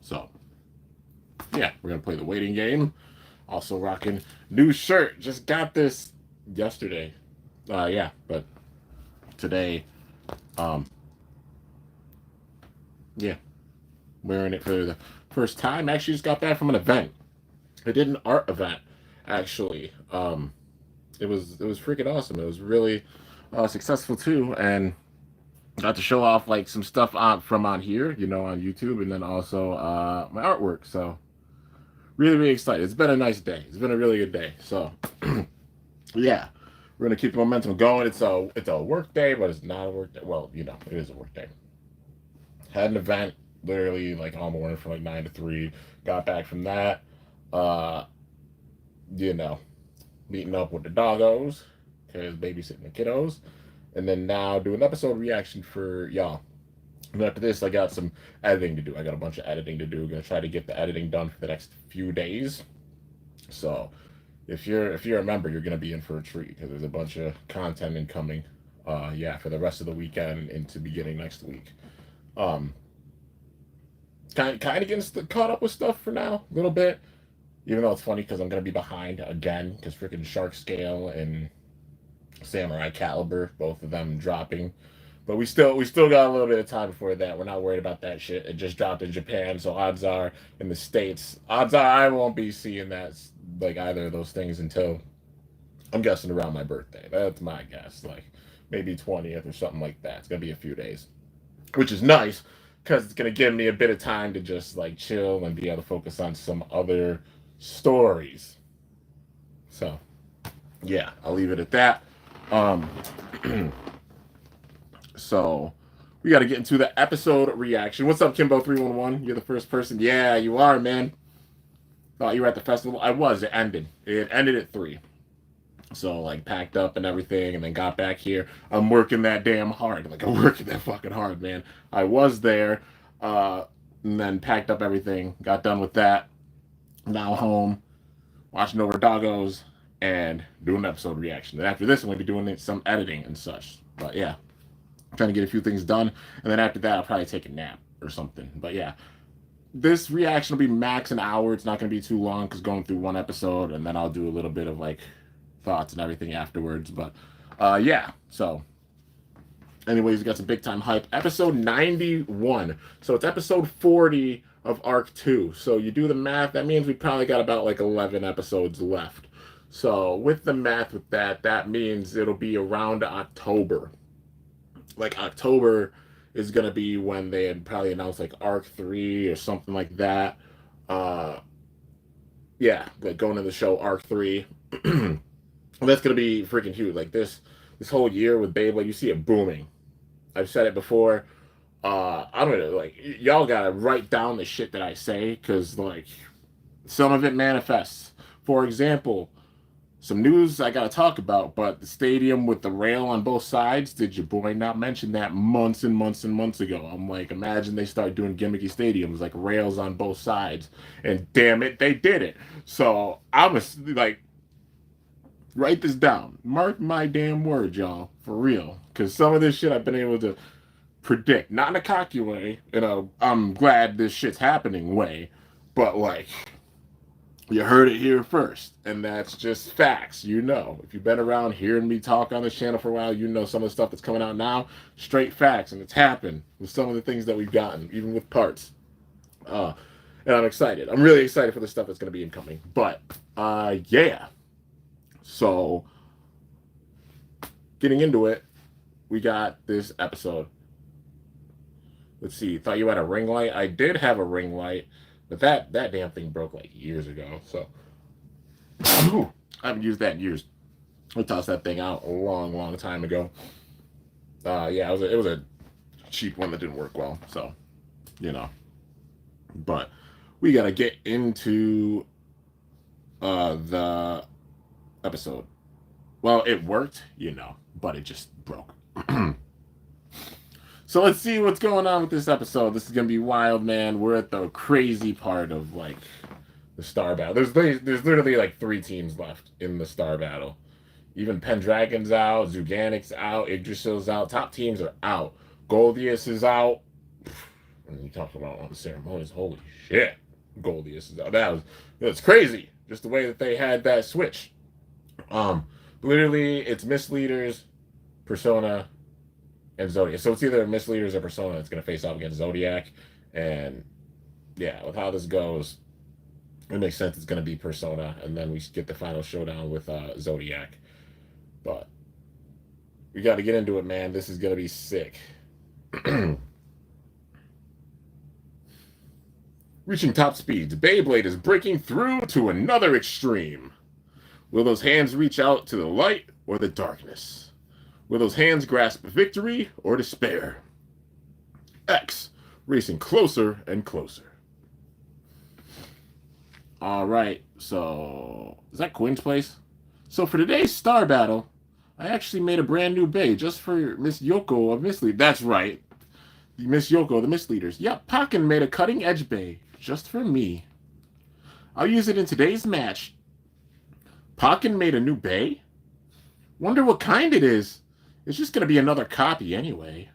So, yeah, we're going to play the waiting game. Also rocking new shirt. Just got this yesterday. Yeah, but today, um, yeah, wearing it for the first time. Actually, just got back from an event. I did an art event, actually. It was freaking awesome. It was really successful too, and got to show off like some stuff from on here, on YouTube, and then also my artwork. So really, really excited. It's been a nice day. It's been a really good day. So yeah, we're gonna keep the momentum going. It's a work day, but it's not a work day. Well, it is a work day. Had an event literally like all morning from like 9 to 3. Got back from that. Uh, you know, meeting up with the doggos because babysitting the kiddos, and then now do an episode reaction for y'all. And after this, I got some editing to do. I got a bunch of editing to do. Gonna try to get the editing done for the next few days. So if you're a member, you're gonna be in for a treat because there's a bunch of content incoming. Yeah, for the rest of the weekend into beginning next week. Um, kind of getting caught up with stuff for now, a little bit. Even though it's funny because I'm gonna be behind again because freaking Shark Scale and Samurai Caliber, both of them dropping. But we still got a little bit of time before that. We're not worried about that shit. It just dropped in Japan, so odds are in the States, odds are I won't be seeing that like either of those things until I'm guessing around my birthday. That's my guess. Like maybe 20th or something like that. It's gonna be a few days. Which is nice because it's gonna give me a bit of time to just like chill and be able to focus on some other stories. So yeah, I'll leave it at that. Um, so we got to get into the episode reaction. What's up, Kimbo311? You're the first person. Yeah, you are, man. Thought you were at the festival. I was. It ended. It ended at 3. So like packed up and everything, and then got back here. I'm working that damn hard. Like I'm working that fucking hard, man. I was there, and then packed up everything. Got done with that. Now home, watching over doggos, and doing an episode reaction. And after this, I'm gonna be doing some editing and such. But yeah, I'm trying to get a few things done, and then after that, I'll probably take a nap or something. But yeah, this reaction will be max an hour. It's not gonna be too long because going through one episode, and then I'll do a little bit of like thoughts and everything afterwards. But yeah, so anyways, we got some big time hype. Episode 91. So it's episode 40 of Arc 2. So you do the math, that means we probably got about like 11 episodes left. So with the math with that, that means it'll be around October. Like October is gonna be when they had probably announced like Arc 3 or something like that. Uh yeah, like going to the show Arc 3. That's gonna be freaking huge. Like this whole year with Beyblade, you see it booming. I've said it before. I don't know, like y'all gotta write down the shit that I say because like some of it manifests. For example, some news I gotta talk about, but the stadium with the rail on both sides, did your boy not mention that months and months and months ago? I'm like, imagine they start doing gimmicky stadiums like rails on both sides, and damn it, they did it. So I'm like, write this down. Mark my damn words, y'all, for real. Because some of this shit I've been able to predict, not in a cocky way, I'm glad this shit's happening way, but like, you heard it here first, and that's just facts. If you've been around hearing me talk on this channel for a while, some of the stuff that's coming out now, straight facts, and it's happened with some of the things that we've gotten, even with parts. And I'm excited. I'm really excited for the stuff that's going to be incoming. But, yeah. So, getting into it, we got this episode. Let's see. Thought you had a ring light? I did have a ring light, but that damn thing broke like years ago. So, I haven't used that in years. I tossed that thing out a long, long time ago. Yeah, it was a cheap one that didn't work well. So, But we gotta get into the episode. Well, it worked, but it just broke. So let's see what's going on with this episode. This is gonna be wild, man. We're at the crazy part of like the star battle. There's literally like 3 teams left in the star battle. Even Pendragon's out, Zuganic's out, Yggdrasil's out. Top teams are out. Goldius is out. And you talk about on the ceremonies, holy shit, Goldie, that's crazy. Just the way that they had that switch. Um, Literally, it's Misleaders, Persona, and Zodiac. So it's either Misleaders or Persona that's going to face off against Zodiac. And yeah, with how this goes, it makes sense it's going to be Persona. And then we get the final showdown with Zodiac. But we got to get into it, man. This is going to be sick. Reaching top speeds, Beyblade is breaking through to another extreme. Will those hands reach out to the light or the darkness? Will those hands grasp victory or despair? X, racing closer and closer. All right, so is that Quinn's place? So for today's star battle, I actually made a brand new bay just for Miss Yoko of Mislead. That's right, Miss Yoko of the Misleaders. Yep, Pakken made a cutting edge bay just for me. I'll use it in today's match. Pakken made a new bay? Wonder what kind it is. It's just going to be another copy anyway.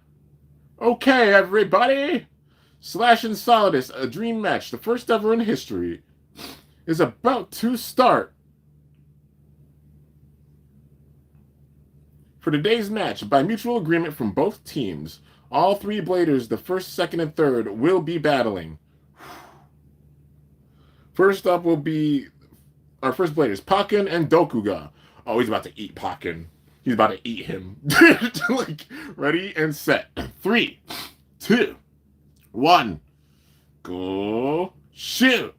Okay, everybody. Slash and Solidus, a dream match, the first ever in history, is about to start. For today's match, by mutual agreement from both teams, all three bladers, the first, second, and third, will be battling. First up will be our first bladers, Pakken and Dokuga. Oh, he's about to eat Pakken. He's about to eat him. Like, ready and set. 3, 2, 1. Go. Shoot.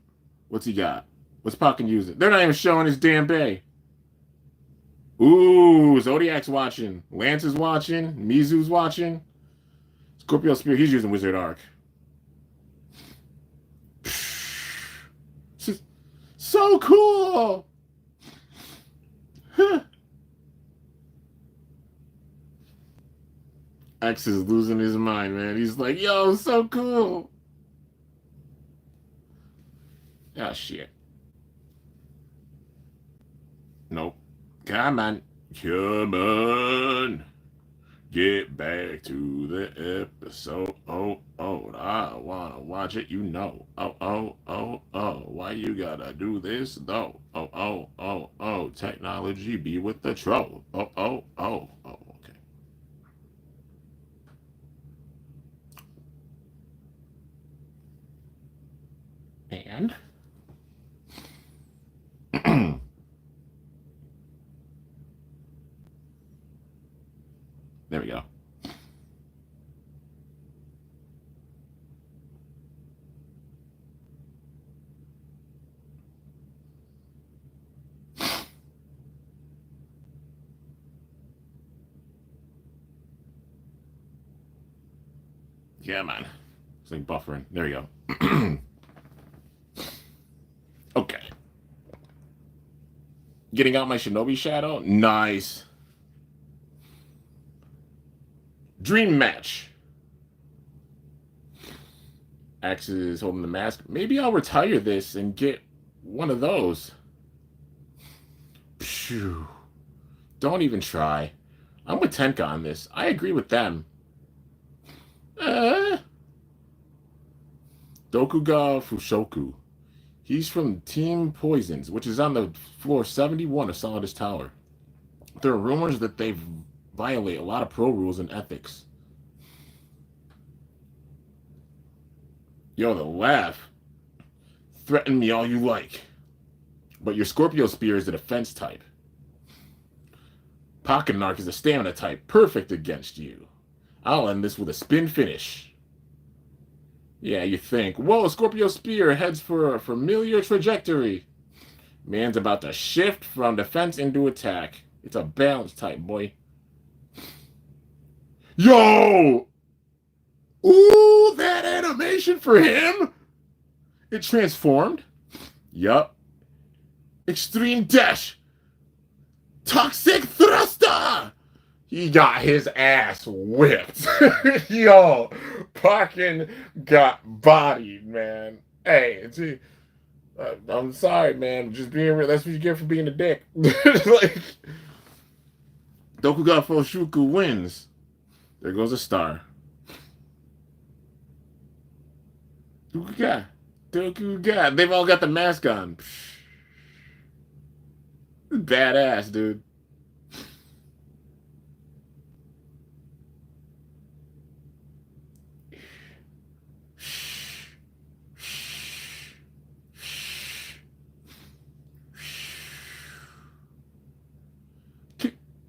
What's he got? What's Pakken using? They're not even showing his damn bay. Ooh, Zodiac's watching. Lance is watching. Mizu's watching. Scorpio Spear, he's using Wizard Arc. So cool! X is losing his mind, man. He's like, yo, so cool. Oh, shit. Nope. Come on. Come on. Get back to the episode. Oh, I wanna watch it, you know. Oh. Why you gotta do this, though? Oh. Technology be with the troll. Oh. Okay. And? There we go. Yeah, man. It's like buffering. There you go. Okay. Getting out my Shinobi Shadow. Nice. Dream match. Axe is holding the mask. Maybe I'll retire this and get one of those. Phew. Don't even try. I'm with Tenka on this. I agree with them. Dokuga Fushoku. He's from Team Poisons, which is on the floor 71 of Solidus Tower. There are rumors that they violate a lot of pro rules and ethics. Yo, the laugh. Threaten me all you like. But your Scorpio Spear is a defense type. Pockennark is a stamina type, perfect against you. I'll end this with a spin finish. Yeah, you think, whoa, Scorpio Spear heads for a familiar trajectory. Man's about to shift from defense into attack. It's a balance type, boy. Yo! Ooh, that animation for him! It transformed. Yup. Extreme Dash. Toxic Thruster! He got his ass whipped. Yo, Pakken got bodied, man. Hey, I'm sorry, man. Just being real. That's what you get for being a dick. Like, Dokuga Fushoku wins. There goes a star. Dokuga. Dokuga. They've all got the mask on. Badass, dude.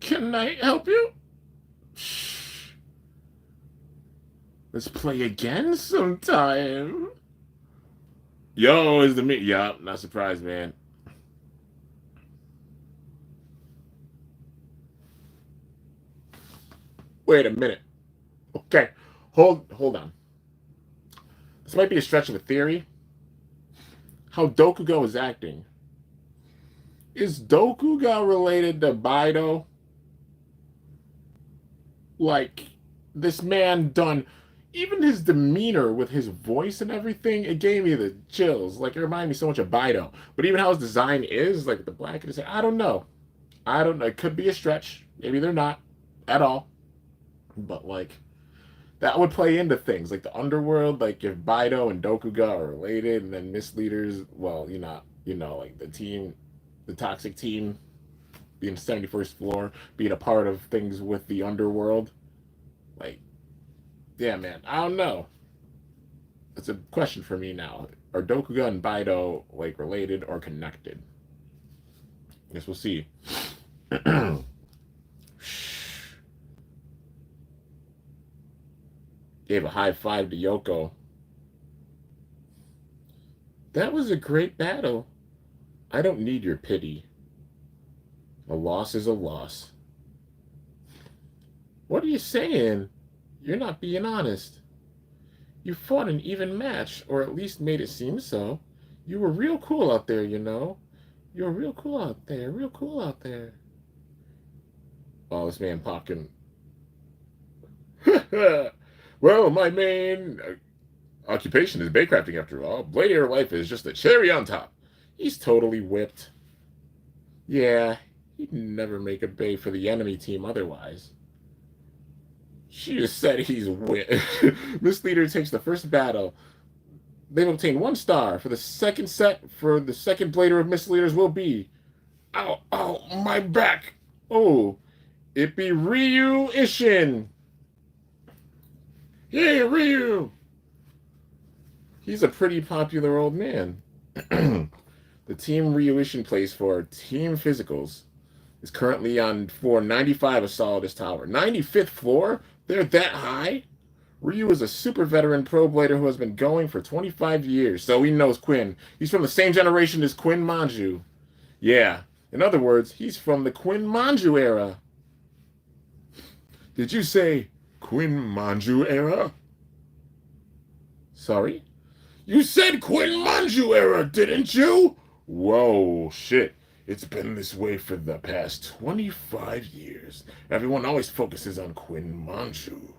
Can I help you? Let's play again sometime. Yo, is the me? Yeah, not surprised, man. Wait a minute. Okay, hold on. This might be a stretch of a theory. How Dokuga is acting. Is Dokuga related to Baido? Like, this man done, even his demeanor with his voice and everything, it gave me the chills. Like, it reminded me so much of Baido. But even how his design is, like the black and his, I don't know. I don't know. It could be a stretch. Maybe they're not at all. But, like, that would play into things. Like, the underworld, like, if Baido and Dokuga are related, and then Misleaders, well, like, the team, the toxic team, being 71st floor, being a part of things with the underworld. Like, yeah, man, I don't know. It's a question for me now. Are Dokuga and Baido, like, related or connected? Guess we'll see. Gave a high five to Yoko. That was a great battle. I don't need your pity. A loss is a loss. What are you saying? You're not being honest. You fought an even match, or at least made it seem so. You were real cool out there, you know. You were real cool out there, real cool out there. Oh, this man popping. Well, my main occupation is baycrafting after all. Blade life is just a cherry on top. He's totally whipped. Yeah, he'd never make a bay for the enemy team otherwise. She just said he's whipped. Misleader takes the first battle. They've obtained 1 star. For the second set, for the second blader of Misleaders will be... Ow, ow, my back. Oh, it be Ryu Ishin. Hey, Ryu. He's a pretty popular old man. The team Ryu Ishin plays for, Team Physicals, is currently on floor 95 of Solidus Tower. 95th floor? They're that high? Ryu is a super veteran pro blader who has been going for 25 years, so he knows Quinn. He's from the same generation as Quinn Manju. Yeah, in other words, he's from the Quinn Manju era. Did you say Quinn Manju era? Sorry? You said Quinn Manju era, didn't you? Whoa, shit. It's been this way for the past 25 years. Everyone always focuses on Quinn Manju.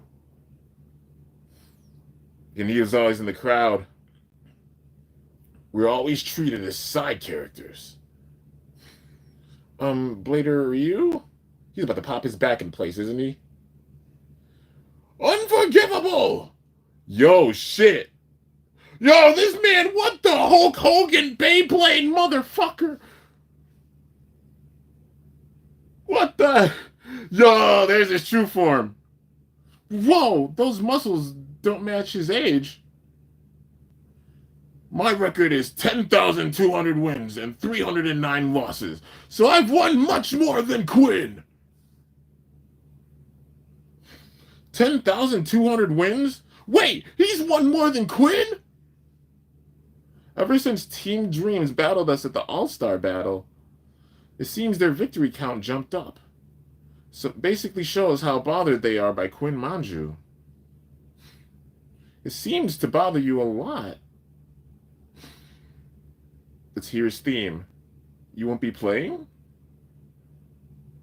And he was always in the crowd. We're always treated as side characters. Blader Ryu? He's about to pop his back in place, isn't he? Unforgivable! Yo, shit. Yo, this man, what the Hulk Hogan Beyblade motherfucker? What the? Yo, there's his true form. Whoa, those muscles don't match his age. My record is 10,200 wins and 309 losses, so I've won much more than Quinn. 10,200 wins? Wait, he's won more than Quinn? Ever since Team Dreams battled us at the All-Star Battle, it seems their victory count jumped up. So it basically shows how bothered they are by Quinn Manju. It seems to bother you a lot. Let's hear his theme. You won't be playing?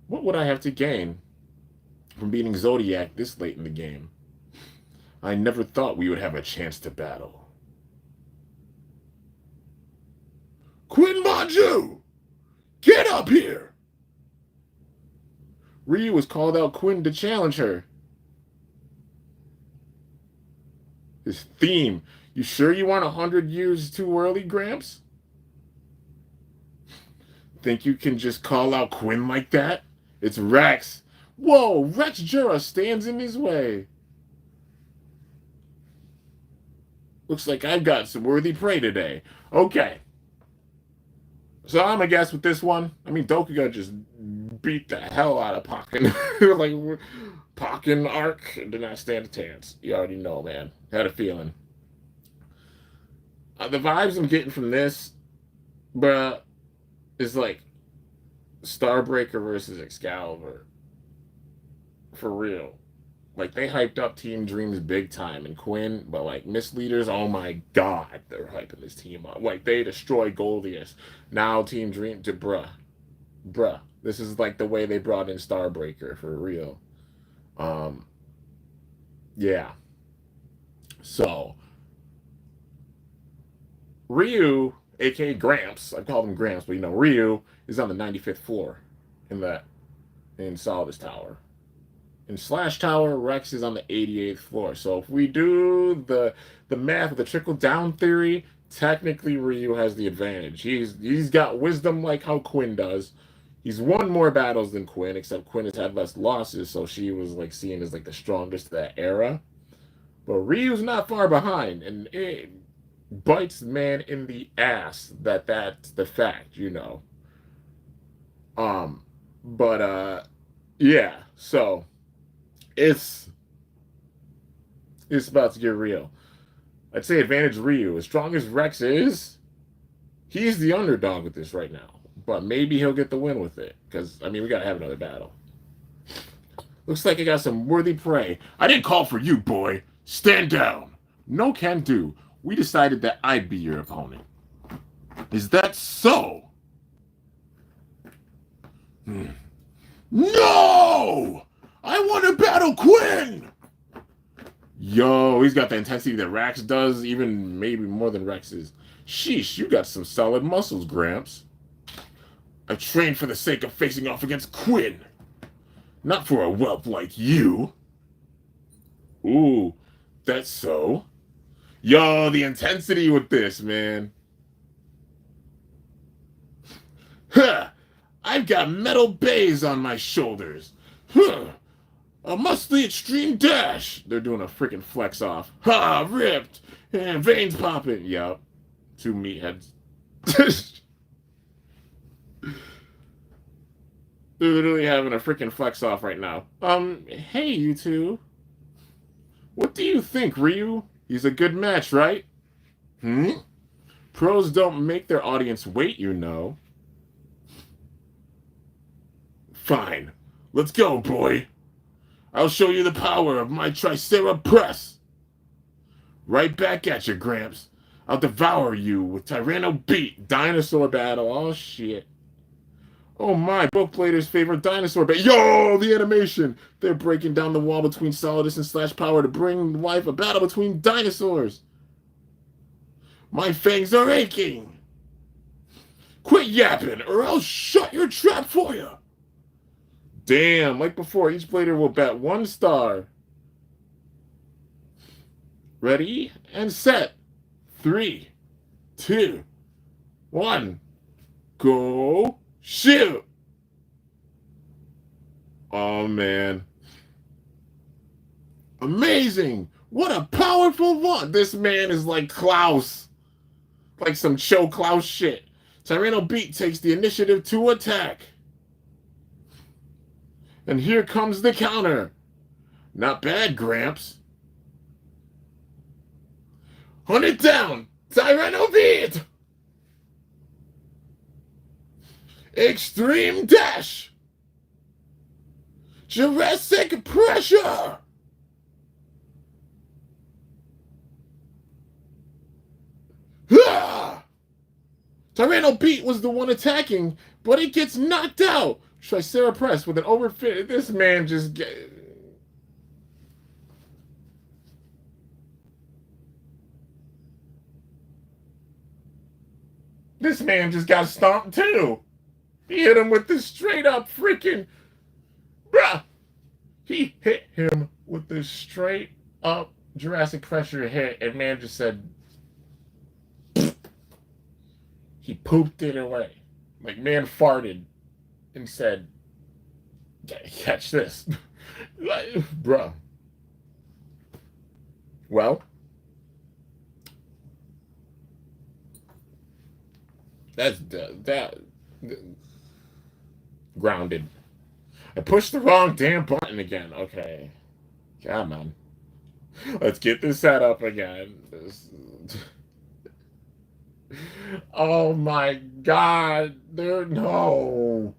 What would I have to gain from beating Zodiac this late in the game? I never thought we would have a chance to battle. Quinn Manju! Get up here! Ryu has called out Quinn to challenge her. His theme. You sure you want 100 years too early, Gramps? Think you can just call out Quinn like that? It's Rex. Whoa, Rex Jura stands in his way. Looks like I've got some worthy prey today. Okay. So I'm gonna guess with this one. I mean, Dokuga just beat the hell out of Pokken. Like, Pokken Arc did not stand a chance. You already know, man. Had a feeling. The vibes I'm getting from this, bruh, is like Starbreaker versus Excalibur. For real. Like, they hyped up Team Dreams big time and Quinn, but like Misleaders, oh my god, they're hyping this team up. Like, they destroyed Goldius. Now Team Dream to bruh. This is like the way they brought in Starbreaker for real. Yeah. So Ryu, aka Gramps, I call him Gramps, but you know, Ryu is on the 95th floor in Solidus Tower. In Slash Tower, Rex is on the 88th floor. So if we do the math of the trickle down theory, technically Ryu has the advantage. He's got wisdom like how Quinn does. He's won more battles than Quinn, except Quinn has had less losses, so she was like seen as like the strongest of that era. But Ryu's not far behind, and it bites man in the ass that's the fact, you know. Yeah, so it's about to get real. I'd say advantage Ryu. As strong as Rex is, he's the underdog with this right now. But maybe he'll get the win with it. Because, I mean, we got to have another battle. Looks like I got some worthy prey. I didn't call for you, boy. Stand down. No can do. We decided that I'd be your opponent. Is that so? No! I want to battle Quinn! Yo, he's got the intensity that Rex does, even maybe more than Rex's. Sheesh, you got some solid muscles, Gramps. I trained for the sake of facing off against Quinn. Not for a whelp like you. Ooh, that's so. Yo, the intensity with this, man. Huh! I've got metal bays on my shoulders. Huh! A muscly extreme dash. They're doing a freaking flex off. Ha! Ripped! And veins popping. Yup. Two meatheads. They're literally having a freaking flex off right now. Hey, you two. What do you think, Ryu? He's a good match, right? Pros don't make their audience wait, you know. Fine. Let's go, boy. I'll show you the power of my Tricera Press. Right back at you, Gramps. I'll devour you with Tyranno Beat. Dinosaur battle. Oh, shit. Oh, my. Both players' favorite dinosaur battle. Yo, the animation. They're breaking down the wall between Solidus and Slash Power to bring to life a battle between dinosaurs. My fangs are aching. Quit yapping, or I'll shut your trap for you. Damn, like before, each player will bet 1 star. Ready and set. 3, 2, 1. Go. Shoot. Oh, man. Amazing. What a powerful one. This man is like Klaus. Like some Cho Klaus shit. Tyranno Beat takes the initiative to attack. And here comes the counter. Not bad, Gramps. Hunt it down! Tyranno Beat! Extreme Dash! Jurassic Pressure! Ah! Tyranno Beat was the one attacking, but it gets knocked out. Tricera Press with an overfit. This man just get. This man just got stomped too. He hit him with the straight up freaking. Bruh! He hit him with the straight up Jurassic Pressure hit, and man just said, He pooped it away. Like, man farted and said, catch this. Like, bruh. Well, that's that grounded. I pushed the wrong damn button again. Okay. Come on. Let's get this set up again. Oh my god. No.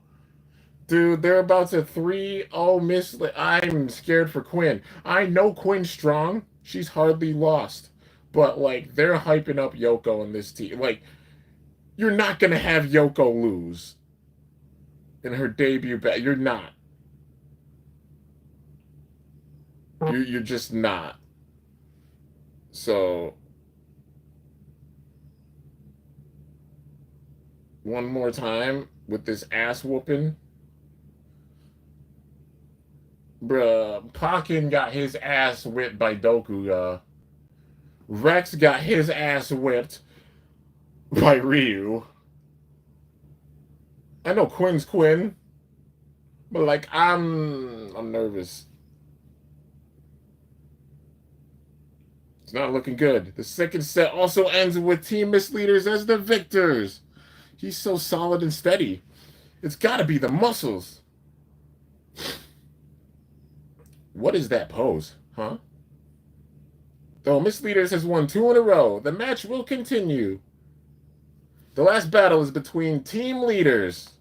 Dude, they're about to 3-0 miss. I'm scared for Quinn. I know Quinn's strong. She's hardly lost. But, like, they're hyping up Yoko in this team. Like, you're not going to have Yoko lose in her debut. You're not. You're just not. So, one more time with this ass whooping. Bruh, Pakin got his ass whipped by Dokuga. Rex got his ass whipped by Ryu. I know Quinn's Quinn, but like I'm nervous. It's not looking good. The second set also ends with Team Misleaders as the victors. He's so solid and steady. It's got to be the muscles. What is that pose, huh? Though Misleaders has won 2 in a row, the match will continue. The last battle is between team leaders.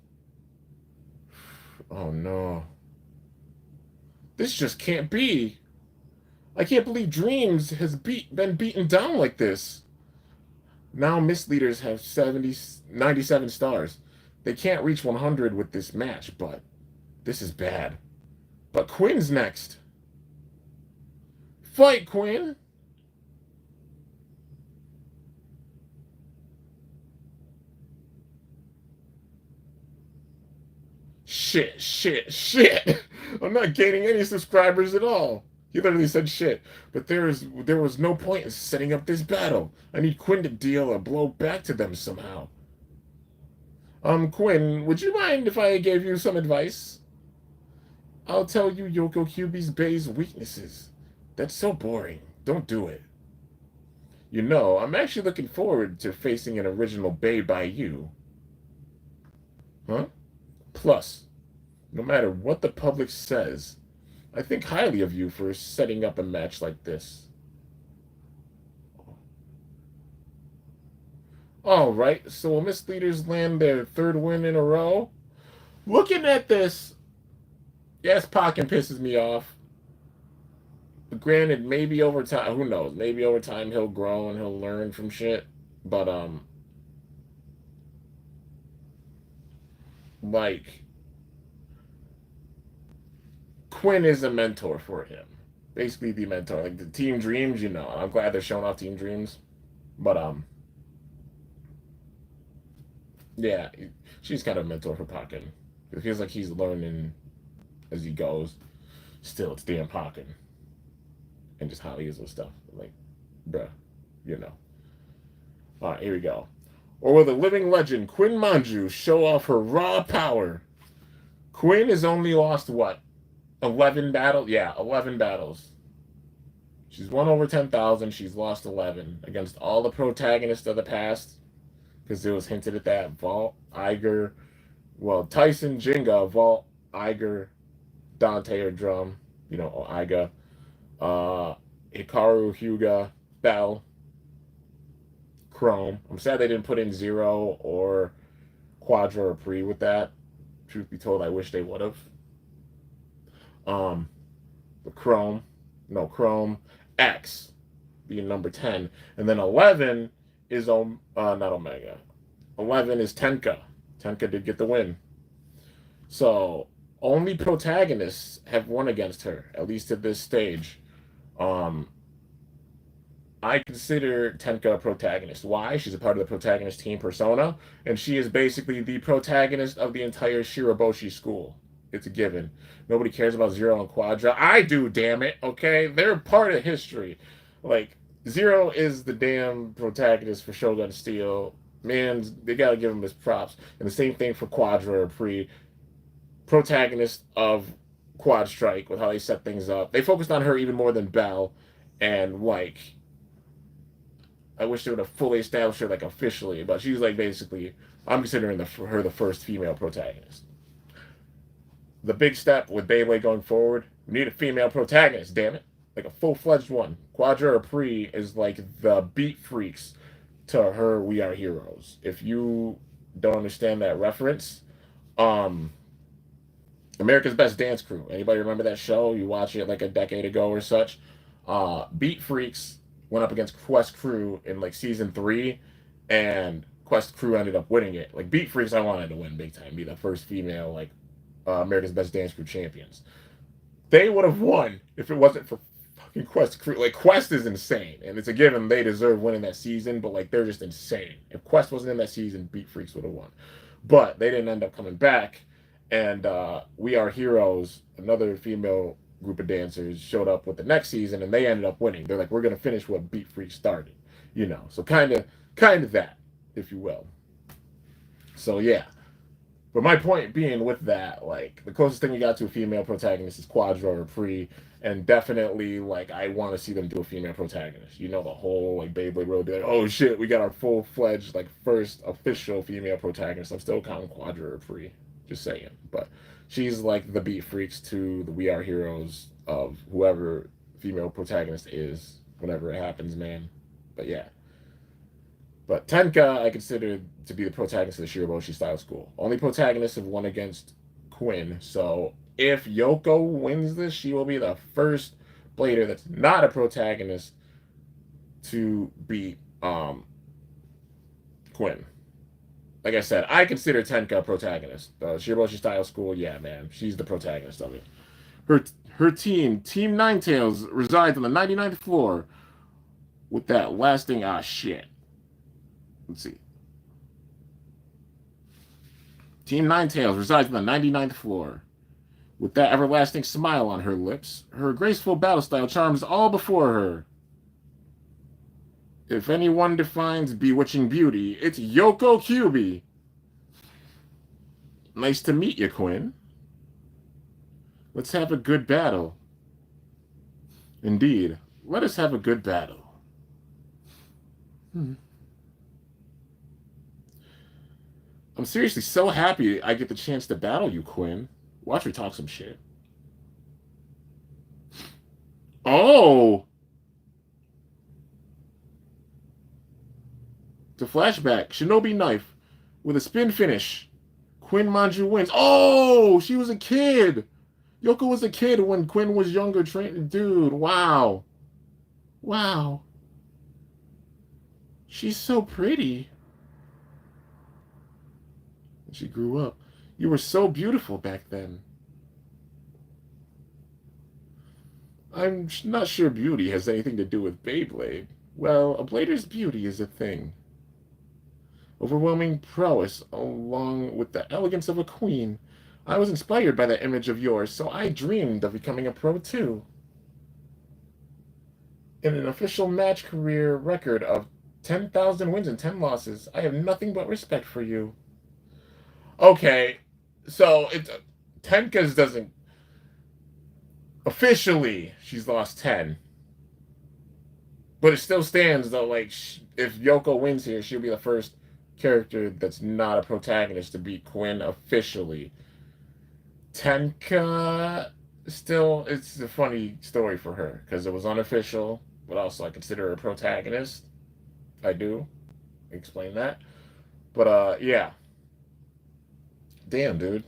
Oh no. This just can't be. I can't believe Dreams has been beaten down like this. Now Misleaders have 97 stars. They can't reach 100 with this match, but this is bad. But Quinn's next. Fight, Quinn! Shit. I'm not gaining any subscribers at all. He literally said shit. But there was no point in setting up this battle. I need Quinn to deal a blow back to them somehow. Quinn, would you mind if I gave you some advice? I'll tell you Yoko Kyubi's Bei's weaknesses. That's so boring. Don't do it. You know, I'm actually looking forward to facing an original Bei by you. Huh? Plus, no matter what the public says, I think highly of you for setting up a match like this. All right, so will Misleaders land their 3rd win in a row? Looking at this, yes, Pakin pisses me off. But granted, maybe over time, who knows? Maybe over time he'll grow and he'll learn from shit. But like, Quinn is a mentor for him. Basically the mentor. Like the Team Dreams, you know. I'm glad they're showing off Team Dreams. But yeah, she's kind of a mentor for Pakin. It feels like he's learning as he goes. Still, it's damn Pakin. And just how he is with stuff. Like, bruh, you know. Alright, here we go. Or will the living legend Quinn Manju show off her raw power? Quinn has only lost what? 11 battles? Yeah, 11 battles. She's won over 10,000. She's lost 11 against all the protagonists of the past. Because it was hinted at that. Vault, Iger, well, Tyson, Jinga, Vault, Iger, Dante or Drum, you know, Iga, Hikaru, Hyuga, Bell, Chrome. I'm sad they didn't put in Zero or Quadra or Pre with that. Truth be told, I wish they would have. The Chrome X being number 10, and then 11 is not Omega. 11 is Tenka. Tenka did get the win. So only protagonists have won against her, at least at this stage. I consider Tenka a protagonist. Why? She's a part of the protagonist team Persona, and she is basically the protagonist of the entire Shiraboshi school. It's a given. Nobody cares about Zero and Quadra. I do, damn it, okay? They're part of history. Like, Zero is the damn protagonist for Shogun Steel. Man, they gotta give him his props. And the same thing for Quadra or Pre, protagonist of Quad Strike, with how they set things up. They focused on her even more than Belle, and like, I wish they would have fully established her like officially, but she's like basically, I'm considering her the first female protagonist. The big step with Beyblade going forward, we need a female protagonist, damn it. Like a full-fledged one. Quadra or Pre is like the beat freaks to her We Are Heroes. If you don't understand that reference, um America's Best Dance Crew. Anybody remember that show? You watch it like a decade ago or such. Beat Freaks went up against Quest Crew in like season 3, and Quest Crew ended up winning it. Like Beat Freaks, I wanted to win big time, be the first female like America's Best Dance Crew champions. They would have won if it wasn't for fucking Quest Crew. Like Quest is insane, and it's a given they deserve winning that season. But like they're just insane. If Quest wasn't in that season, Beat Freaks would have won. But they didn't end up coming back. And We Are Heroes, another female group of dancers, showed up with the next season, and they ended up winning. They're like, we're gonna finish what Beat Freak started, you know. So kind of that, if you will. So yeah. But my point being with that, like the closest thing you got to a female protagonist is Quadra or Pre, and definitely like I want to see them do a female protagonist. You know, the whole like Beyblade road, be like, oh shit, we got our full fledged like first official female protagonist. I'm still counting Quadra or Pre. Just saying. But she's like the beat freaks to the We Are Heroes of whoever female protagonist is, whenever it happens, man. But yeah. But Tenka, I consider to be the protagonist of the Shiraboshi Style School. Only protagonists have won against Quinn. So if Yoko wins this, she will be the first blader that's not a protagonist to beat Quinn. Like I said, I consider Tenka a protagonist. Shiraboshi Style School, yeah, man. She's the protagonist of it. Her team, Team Ninetails, resides on the 99th floor with that lasting, shit. Let's see. Team Ninetails resides on the 99th floor with that everlasting smile on her lips. Her graceful battle style charms all before her. If anyone defines bewitching beauty, it's Yoko Kyubi. Nice to meet you, Quinn. Let's have a good battle. Indeed, let us have a good battle. I'm seriously so happy I get the chance to battle you, Quinn. Watch her talk some shit. Oh! The flashback. Shinobi knife with a spin finish. Quinn Manju wins. Oh! She was a kid! Yoko was a kid when Quinn was younger. Dude, wow. Wow. She's so pretty. She grew up. You were so beautiful back then. I'm not sure beauty has anything to do with Beyblade. Well, a blader's beauty is a thing. Overwhelming prowess along with the elegance of a queen. I was inspired by that image of yours, so I dreamed of becoming a pro too. In an official match career record of 10,000 wins and 10 losses, I have nothing but respect for you. Okay, so it's Tenka's doesn't officially she's lost 10, but it still stands though. Like if Yoko wins here, she'll be the first character that's not a protagonist to beat Quinn officially. Tenka still, it's a funny story for her because it was unofficial, but also I consider her a protagonist. I do explain that, but yeah. Damn, dude.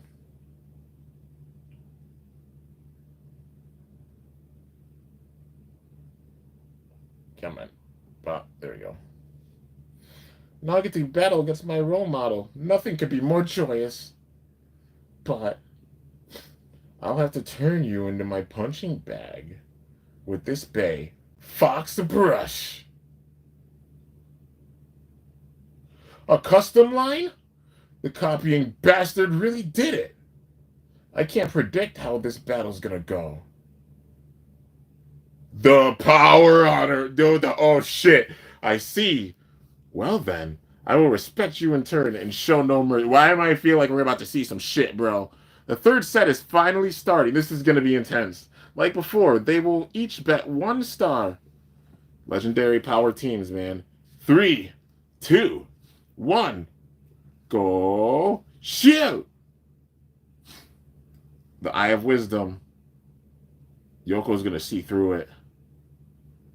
Come on. Well, there we go. Now I get to battle against my role model. Nothing could be more joyous. But I'll have to turn you into my punching bag with this bay fox brush. A custom line? The copying bastard really did it. I can't predict how this battle's gonna go. The power on her. Oh shit. I see. Well then, I will respect you in turn and show no mercy. Why am I feel like we're about to see some shit, bro? The third set is finally starting. This is going to be intense. Like before, they will each bet 1 star. Legendary power teams, man. 3, 2, 1. Go. Shoot! The Eye of Wisdom. Yoko's going to see through it.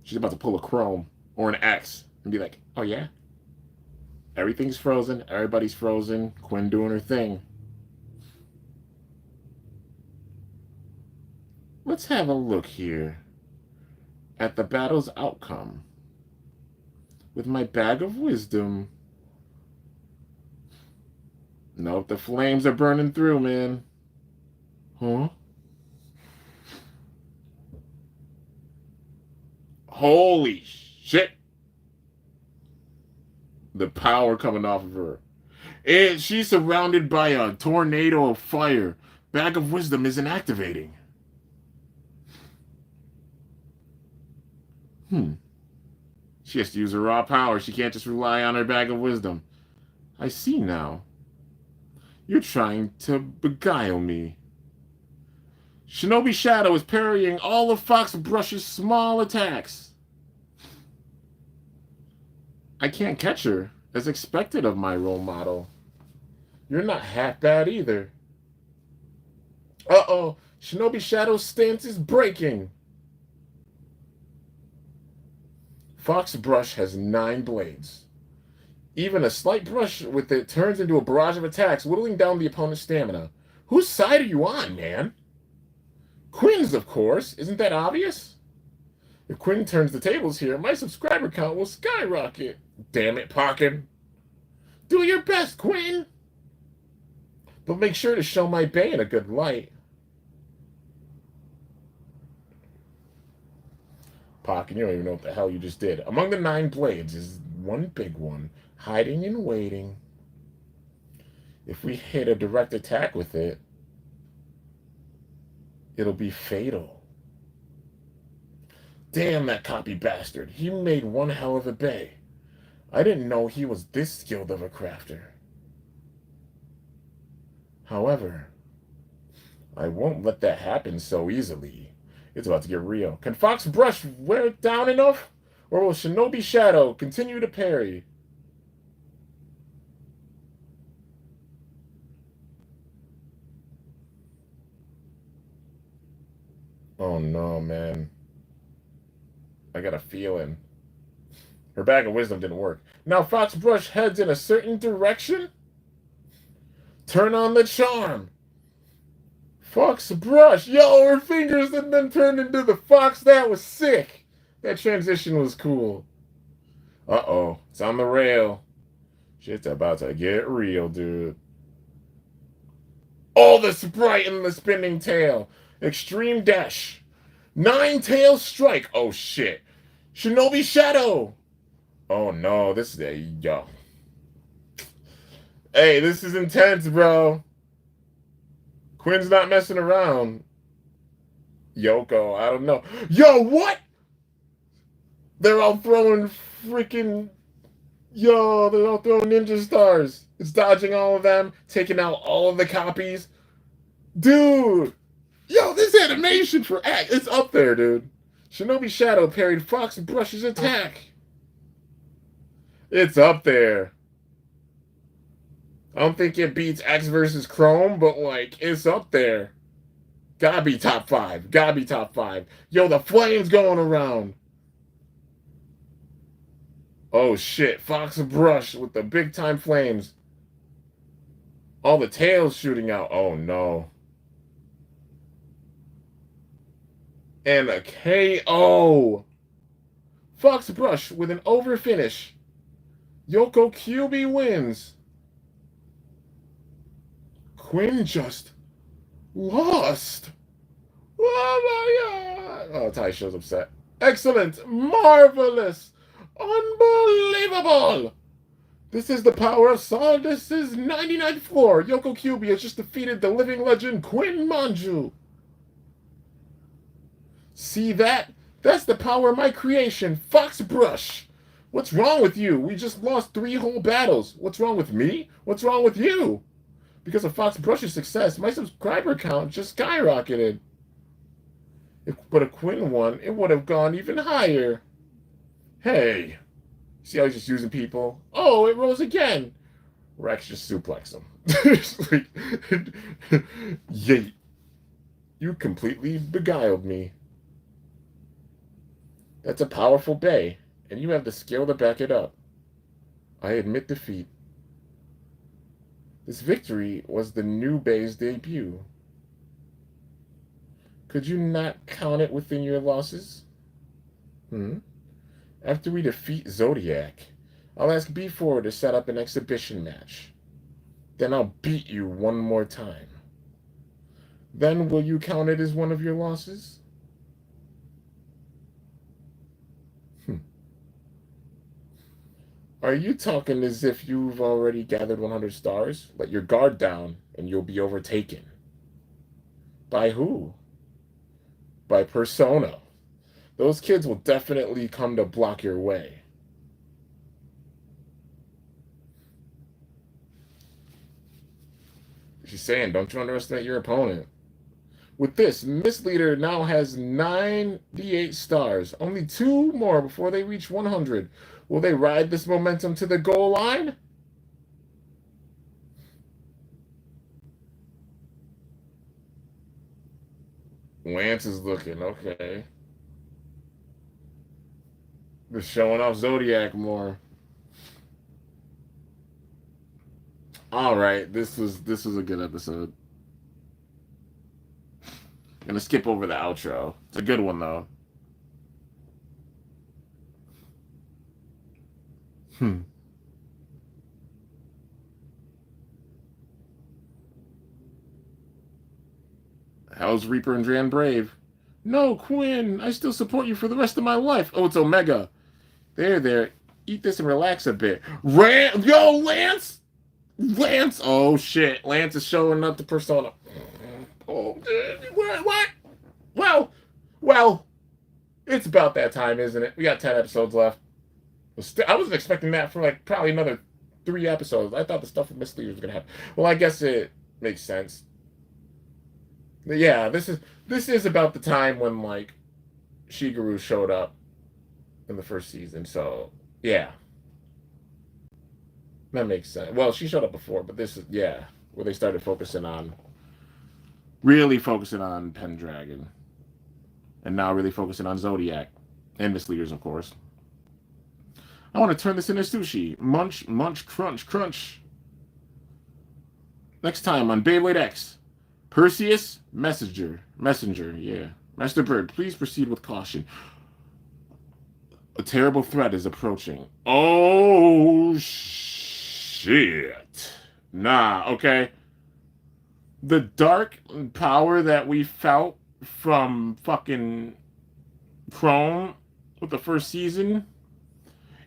She's about to pull a Chrome or an X and be like, oh yeah? Everything's frozen. Everybody's frozen. Quinn doing her thing. Let's have a look here at the battle's outcome. With my bag of wisdom. Nope, the flames are burning through, man. Huh? Holy shit. The power coming off of her. And she's surrounded by a tornado of fire. Bag of wisdom isn't activating. She has to use her raw power. She can't just rely on her bag of wisdom. I see now. You're trying to beguile me. Shinobi Shadow is parrying all of Fox Brush's small attacks. I can't catch her, as expected of my role model. You're not half bad either. Uh-oh, Shinobi Shadow's stance is breaking. Fox Brush has 9 blades. Even a slight brush with it turns into a barrage of attacks, whittling down the opponent's stamina. Whose side are you on, man? Quinn's, of course. Isn't that obvious? If Quinn turns the tables here, my subscriber count will skyrocket. Damn it, Pokken. Do your best, Quinn. But make sure to show my Bay in a good light. Pokken, you don't even know what the hell you just did. Among the 9 blades is one big one, hiding and waiting. If we hit a direct attack with it, it'll be fatal. Damn that copy bastard. He made one hell of a Bay. I didn't know he was this skilled of a crafter. However, I won't let that happen so easily. It's about to get real. Can Fox Brush wear it down enough? Or will Shinobi Shadow continue to parry? Oh no, man. I got a feeling. Her bag of wisdom didn't work. Now Fox Brush heads in a certain direction? Turn on the charm. Fox Brush. Yo, her fingers had been turned into the fox. That was sick. That transition was cool. Uh-oh. It's on the rail. Shit's about to get real, dude. Oh, the sprite and the spinning tail. Extreme dash. 9-tail strike. Oh, shit. Shinobi Shadow. Oh, no. This is a... Yo. Hey, this is intense, bro. Quinn's not messing around. Yoko, I don't know. Yo, what? They're all throwing freaking... Yo, they're all throwing ninja stars. It's dodging all of them, taking out all of the copies. Dude. Yo, this animation for act, it's up there, dude. Shinobi Shadow parried Fox Brush's attack. It's up there. I don't think it beats X versus Chrome, but, like, it's up there. Gotta be top 5. Gotta be top 5. Yo, the flames going around. Oh, shit. Fox Brush with the big-time flames. All the tails shooting out. Oh, no. And a KO. Fox Brush with an over finish. Yoko QB wins. Quinn just lost. Oh my god. Oh, Taisho's upset. Excellent. Marvelous. Unbelievable. This is the power of Sardis's 99th floor. Yoko QB has just defeated the living legend Quinn Manju. See that? That's the power of my creation, Fox Brush. What's wrong with you? We just lost 3 whole battles. What's wrong with me? What's wrong with you? Because of Fox Brush's success, my subscriber count just skyrocketed. But if Quinn won, it would have gone even higher. Hey, see how he's just using people? Oh, it rose again. Rex just suplex him. Like, Yeet. You completely beguiled me. That's a powerful bay, and you have the skill to back it up. I admit defeat. This victory was the new bay's debut. Could you not count it within your losses? After we defeat Zodiac, I'll ask B4 to set up an exhibition match. Then I'll beat you one more time. Then will you count it as one of your losses? Are you talking as if you've already gathered 100 stars? Let your guard down and you'll be overtaken. By who? By Persona. Those kids will definitely come to block your way. She's saying, don't you underestimate your opponent. With this, Miss Leader now has 98 stars. Only 2 more before they reach 100. Will they ride this momentum to the goal line? Lance is looking, okay. They're showing off Zodiac more. All right, this was a good episode. Gonna skip over the outro. It's a good one though. How's Reaper and Dran Brave? No, Quinn, I still support you for the rest of my life. Oh, it's Omega. There. Eat this and relax a bit. Yo, Lance! Lance! Oh, shit. Lance is showing up to Persona. Oh, what? Well, it's about that time, isn't it? We got 10 episodes left. I wasn't expecting that for like probably another 3 episodes. I thought the stuff with Miss Leader was going to happen. Well, I guess it makes sense. But yeah, this is about the time when like Shigeru showed up in the first season. So yeah, that makes sense. Well, she showed up before, but this is where they started really focusing on Pendragon, and now really focusing on Zodiac and Miss Leaders, of course. I want to turn this into sushi. Munch, munch, crunch, crunch. Next time on Beyblade X. Perseus, messenger, yeah. Master Bird, please proceed with caution. A terrible threat is approaching. Oh, shit. Nah, okay. The dark power that we felt from fucking Chrome with the first season,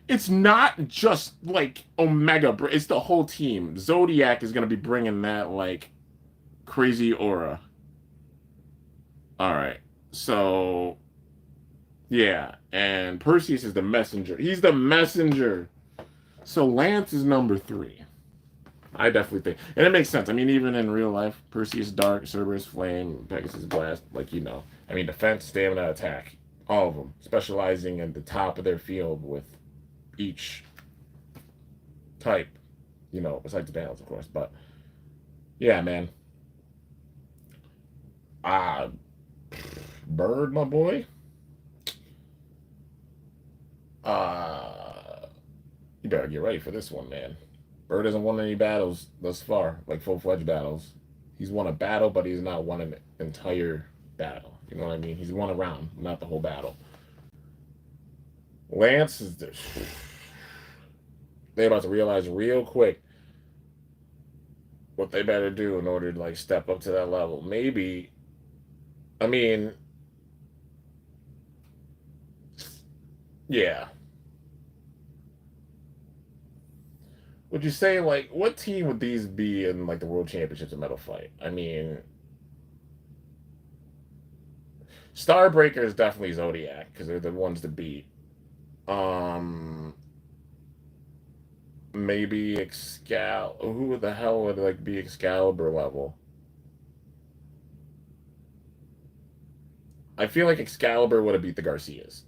it's not just like Omega, it's the whole team. Zodiac is going to be bringing that, like, crazy aura. Alright. So, yeah. And Perseus is the messenger. He's the messenger. So Lance is number 3. I definitely think. And it makes sense. I mean, even in real life, Perseus Dark, Cerberus Flame, Pegasus Blast, like, you know. I mean, defense, stamina, attack. All of them. Specializing at the top of their field with each type. You know, besides the battles, of course. But, yeah, man. Bird, my boy. You better get ready for this one, man. Bird hasn't won any battles thus far, like full-fledged battles. He's won a battle, but he's not won an entire battle. You know what I mean? He's won a round, not the whole battle. Lance is they're about to realize real quick what they better do in order to like step up to that level. Maybe, I mean, yeah. Would you say like what team would these be in like the World Championships of Metal Fight? I mean, Starbreaker is definitely Zodiac because they're the ones to beat. maybe Who the hell would like be Excalibur level? I feel like Excalibur would have beat the Garcias.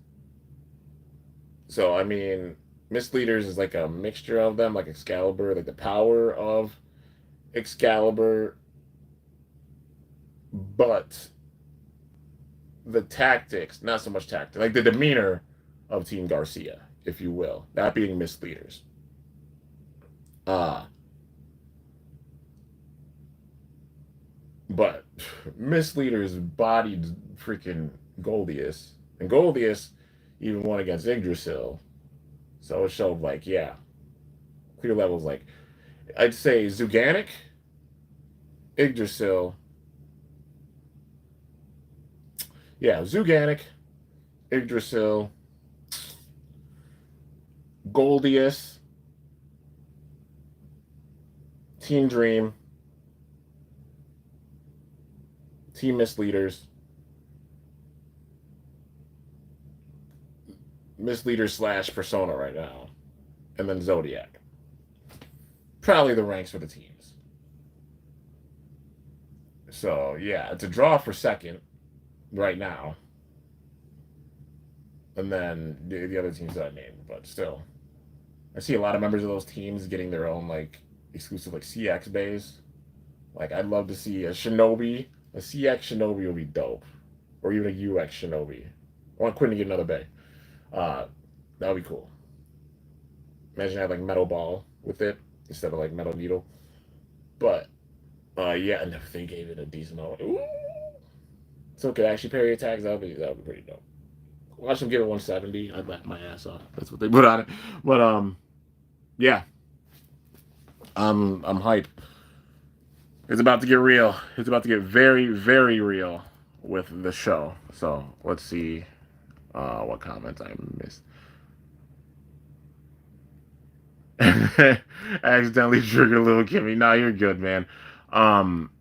So I mean, Misleaders is like a mixture of them, like Excalibur, like the power of Excalibur, but the tactics, not so much tactics, like the demeanor of Team Garcia, if you will, that being Misleaders. Uh, but Misleaders bodied freaking Goldius, and Goldius even won against Yggdrasil. So it showed like, yeah, clear levels. Like I'd say Zuganic, Yggdrasil, yeah, Zuganic, Yggdrasil, Goldius, Team Dream, Team Misleaders, Misleader slash Persona right now, and then Zodiac. Probably the ranks for the teams. So yeah, it's a draw for second right now, and then the other teams that I named. But still, I see a lot of members of those teams getting their own like exclusive like CX bays. Like I'd love to see a Shinobi, a CX Shinobi would be dope, or even a UX Shinobi. I want Quinn to get another bay. That would be cool. Imagine I had like Metal Ball with it instead of like Metal Needle. But yeah, and if they gave it a decent amount, ooh, so it could actually parry attacks. That would be pretty dope. Watch them give it 170. I'd laugh my ass off. That's what they put on it. But yeah, I'm hype. It's about to get real. It's about to get very, very real with the show. So let's see what comments I missed. I accidentally triggered little Kimmy. No, you're good, man. Um,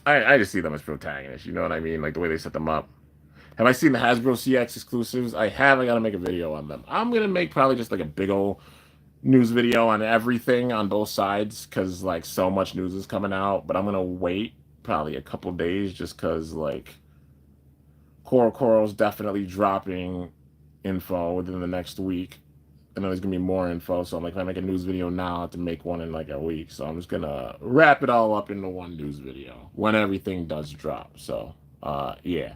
I just see them as protagonists. You know what I mean? Like the way they set them up. Have I seen the Hasbro CX exclusives? I have. I gotta make a video on them. I'm gonna make probably just like a big old news video on everything on both sides because like so much news is coming out. But I'm gonna wait probably a couple days just because like Coral's definitely dropping info within the next week. And then there's gonna be more info. So I'm like, if I make a news video now, I have to make one in like a week. So I'm just gonna wrap it all up into one news video when everything does drop. So yeah.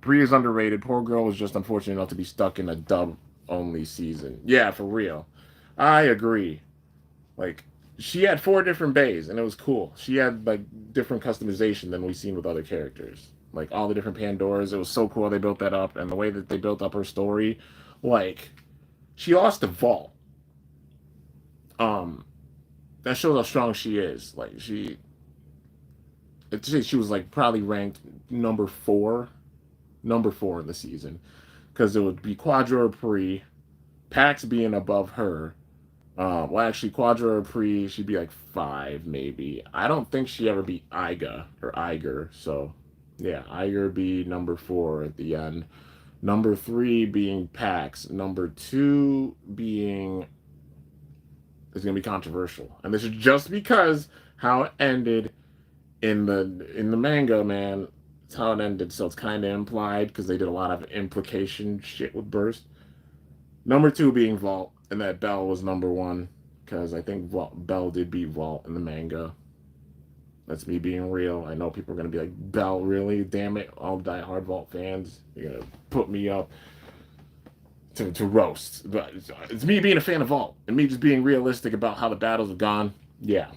Bree is underrated. Poor girl was just unfortunate enough to be stuck in a dub only season. Yeah, for real. I agree. Like she had 4 different bays and it was cool. She had like different customization than we've seen with other characters. Like all the different Pandoras. It was so cool they built that up and the way that they built up her story. Like she lost the vault. That shows how strong she is. Like she was like probably ranked number 4 in the season. Because it would be Quadra or Pre, Pax being above her. Well, actually, Quadra or Pre, she'd be like 5, maybe. I don't think she ever beat Iga or Iger. So, yeah, Iger be number 4 at the end. Number 3 being Pax. Number 2 being is going to be controversial, and this is just because how it ended in the manga, man. It's how it ended, so it's kind of implied because they did a lot of implication shit with Burst. Number 2 being Vault, and that Bell was number 1 because I think Bell did beat Vault in the manga. That's me being real. I know people are gonna be like, Bell, really? Damn it! All die-hard Vault fans, you're gonna put me up to roast. But it's me being a fan of Vault and me just being realistic about how the battles have gone. Yeah,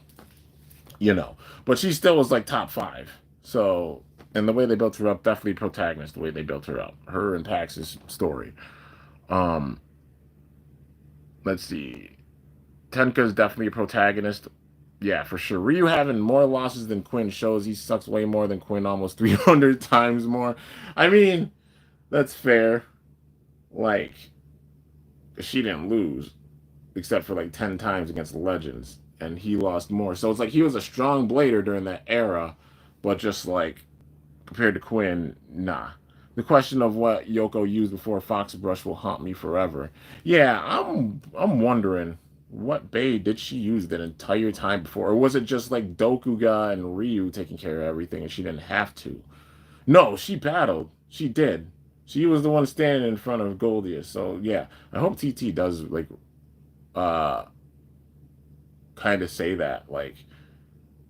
you know. But she still was like top 5. So, and the way they built her up, definitely protagonist. The way they built her up, her and Pax's story. Let's see. Tenka's definitely a protagonist. Yeah, for sure. Ryu having more losses than Quinn shows he sucks way more than Quinn, almost 300 times more. I mean, that's fair. Like, she didn't lose, except for like 10 times against the Legends, and he lost more. So it's like he was a strong blader during that era, but just like compared to Quinn, nah. The question of what Yoko used before Fox Brush will haunt me forever. Yeah, I'm wondering what Bay did she use that entire time before, or was it just like Dokuga and Ryu taking care of everything and she didn't have to? No, she battled. She did. She was the one standing in front of Goldius. So yeah, I hope TT does like uh kind of say that like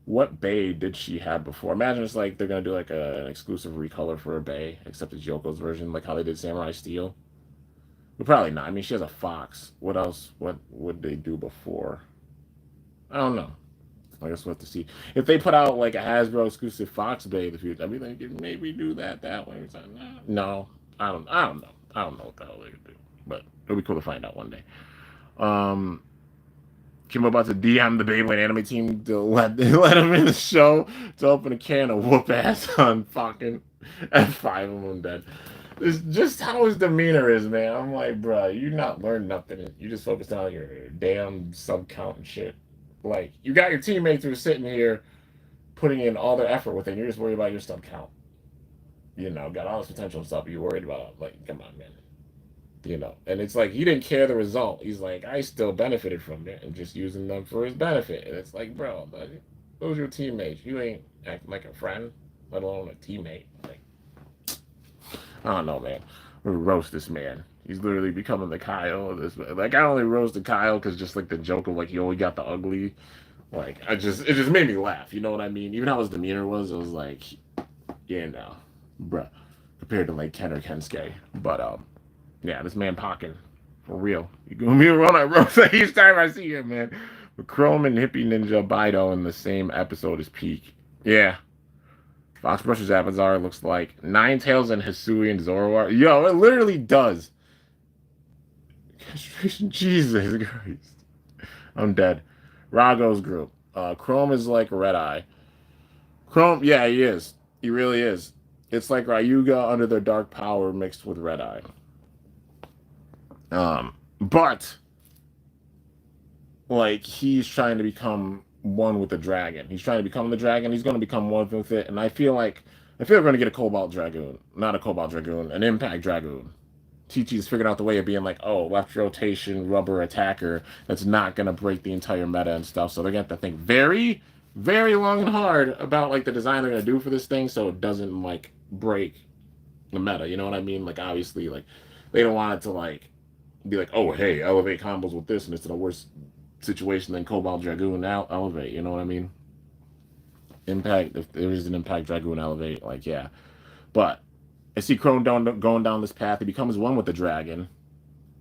what Bay did she have before? Imagine it's like they're gonna do like an exclusive recolor for a Bay, except it's Yoko's version, like how they did Samurai Steel. But probably not. I mean, she has a Fox. What else? What would they do before? I don't know. I guess we'll have to see. If they put out like a Hasbro exclusive Fox Bay in the future, I mean, they could maybe do that way. No, I don't. I don't know. I don't know what the hell they could do. But it'll be cool to find out one day. Um, Kim about to DM the Beyblade anime team to let him in the show to open a can of whoop ass on fucking F5 of them dead. It's just how his demeanor is, man. I'm like, bro, you not learned nothing. You just focused on your damn sub count and shit. Like, you got your teammates who are sitting here putting in all their effort with it. And you're just worried about your sub count. You know, got all this potential stuff you're worried about. Like, come on, man. You know, and it's like he didn't care the result. He's like, I still benefited from it and just using them for his benefit. And it's like, bro, those are your teammates. You ain't acting like a friend, let alone a teammate. Like, I don't know, man. We'll roast this man. He's literally becoming the Kyle of this. Like, I only roasted Kyle because just like the joke of like he only got the ugly. Like, it just made me laugh. You know what I mean? Even how his demeanor was, it was like, yeah, no, bruh, compared to like Ken or Kensuke. But yeah, this man Pokken, for real. You gonna be around that roast each time I see him, man. But Chrome and Hippie Ninja Bido in the same episode as Peak. Yeah. Fox Brush's avatar looks like Ninetales and Hisui and Zoroark. Yo, it literally does. Castration, Jesus Christ. I'm dead. Rago's group. Chrome is like Red Eye. Chrome, yeah, he is. He really is. It's like Ryuga under their dark power mixed with Red Eye. But like he's trying to become one with the dragon. He's trying to become the dragon. He's going to become one with it, and I feel we're going to get a Cobalt Dragoon, not a Cobalt Dragoon, an Impact Dragoon. TT's figured out the way of being like, oh, left rotation, rubber attacker that's not going to break the entire meta and stuff. So they're going to have to think very, very long and hard about like the design they're going to do for this thing so it doesn't like break the meta. You know what I mean? Like obviously, like they don't want it to like be like, oh, hey, elevate combos with this, and it's in a worse situation than Cobalt Dragoon now elevate. You know what I mean? Impact, if there is an Impact Dragoon elevate, like yeah. But I see Crone going down this path. He becomes one with the dragon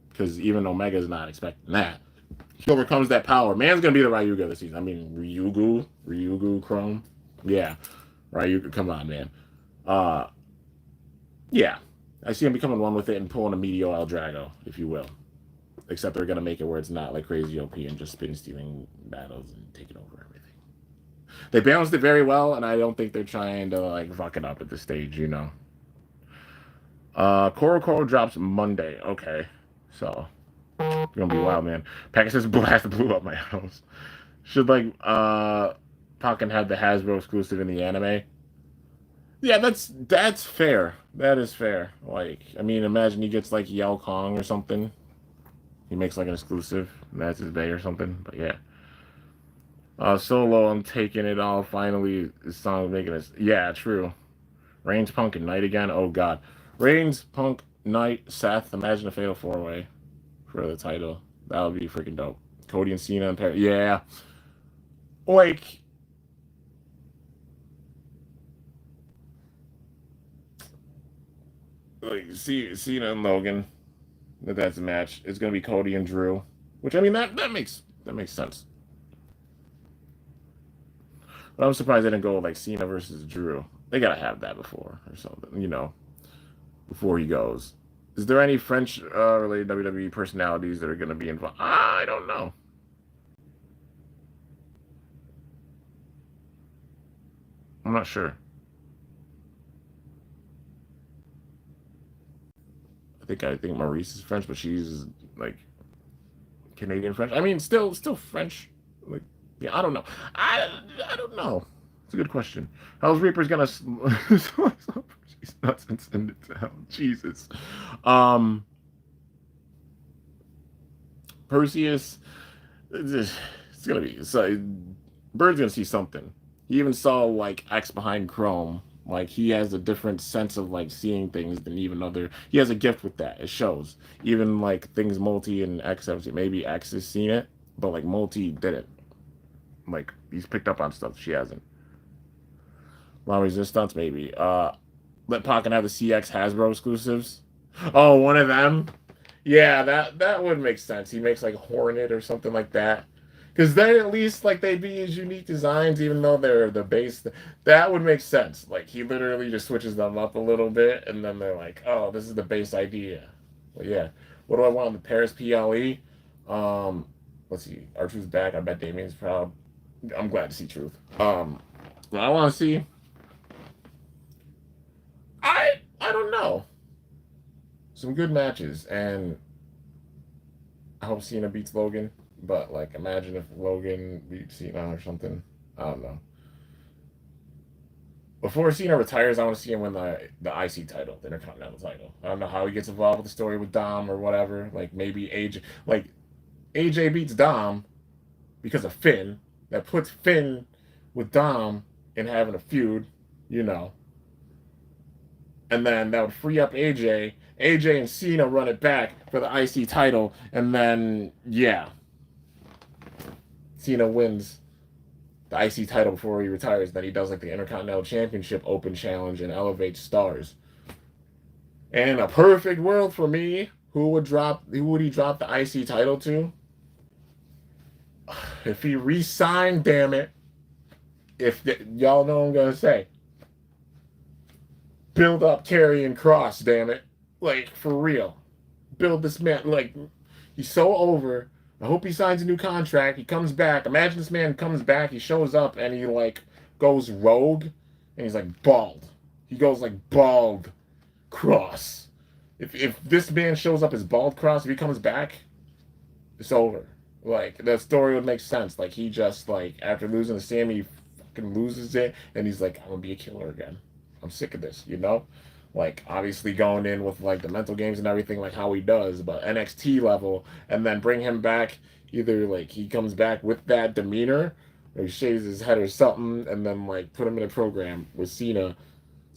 because even Omega is not expecting that. He overcomes that power. Man's gonna be the Ryuga this season. I mean, Ryugu, Chrome, yeah, Ryuga. Come on, man. Yeah, I see him becoming one with it and pulling a Meteor El Drago, if you will. Except they're gonna make it where it's not like crazy OP and just spin stealing battles and taking over everything. They balanced it very well, and I don't think they're trying to like fuck it up at this stage, you know. Koro drops Monday. Okay, so it's gonna be wild, man. Pegasus Blast blew up my house. Should like Pokken have the Hasbro exclusive in the anime? Yeah, that's fair. That is fair. Like, I mean, imagine he gets like Yao Kong or something. He makes like an exclusive. And that's his bay or something. But yeah. Solo, I'm taking it all. Finally, this song making us. Yeah, true. Reigns, Punk, and Knight again. Oh God. Reigns, Punk, Knight, Seth. Imagine a fatal 4-way for the title. That would be freaking dope. Cody and Cena and Perry. Yeah. Like. Cena and Logan. That's a match. It's gonna be Cody and Drew. Which I mean that makes sense. But I'm surprised they didn't go like Cena versus Drew. They gotta have that before or something, you know, before he goes. Is there any French related WWE personalities that are gonna be involved? I don't know. I'm not sure. I think Maurice is French, but she's like Canadian French. I mean, still French. Like, yeah, I don't know. I don't know. It's a good question. How's Reaper's gonna? He's nuts and send it to hell. Jesus. Um, Perseus, it's gonna be so. Bird's gonna see something. He even saw like X behind Chrome. Like he has a different sense of like seeing things than even other. He has a gift with that. It shows. Even like things Multi and X have seen. Maybe X has seen it, but like Multi didn't. Like he's picked up on stuff she hasn't. Long resistance, maybe. Let Pocket have the CX Hasbro exclusives. Oh, one of them. Yeah, that would make sense. He makes like Hornet or something like that. Because then at least like they'd be his unique designs, even though they're the base. That would make sense. Like he literally just switches them up a little bit, and then they're like, "Oh, this is the base idea." Well, yeah. What do I want? The Paris PLE. Let's see. Archer's back. I bet Damien's proud. I'm glad to see Truth. What I want to see. I don't know. Some good matches, and I hope Cena beats Logan. But like, imagine if Logan beats Cena or something. I don't know. Before Cena retires, I want to see him win the IC title, the Intercontinental title. I don't know how he gets involved with the story with Dom or whatever. Like maybe AJ beats Dom because of Finn. That puts Finn with Dom in having a feud, you know. And then that would free up AJ. AJ and Cena run it back for the IC title, and then yeah, Cena wins the IC title before he retires. Then he does like the Intercontinental Championship Open Challenge and elevates stars. And in a perfect world for me, who would he drop the IC title to? If he re-signed, damn it. Y'all know what I'm gonna say. Build up Karrion Kross, damn it. Like, for real. Build this man. Like, he's so over. I hope he signs a new contract. He comes back. Imagine this man comes back. He shows up and he, like, goes rogue. And he's, like, bald. He goes, like, bald Cross. If this man shows up as bald Cross, if he comes back, it's over. Like, the story would make sense. Like, he just, like, after losing to Sammy, he fucking loses it. And he's like, I'm going to be a killer again. I'm sick of this, you know? Like, obviously going in with, like, the mental games and everything, like how he does, but NXT level, and then bring him back, either, like, he comes back with that demeanor, or he shaves his head or something, and then, like, put him in a program with Cena.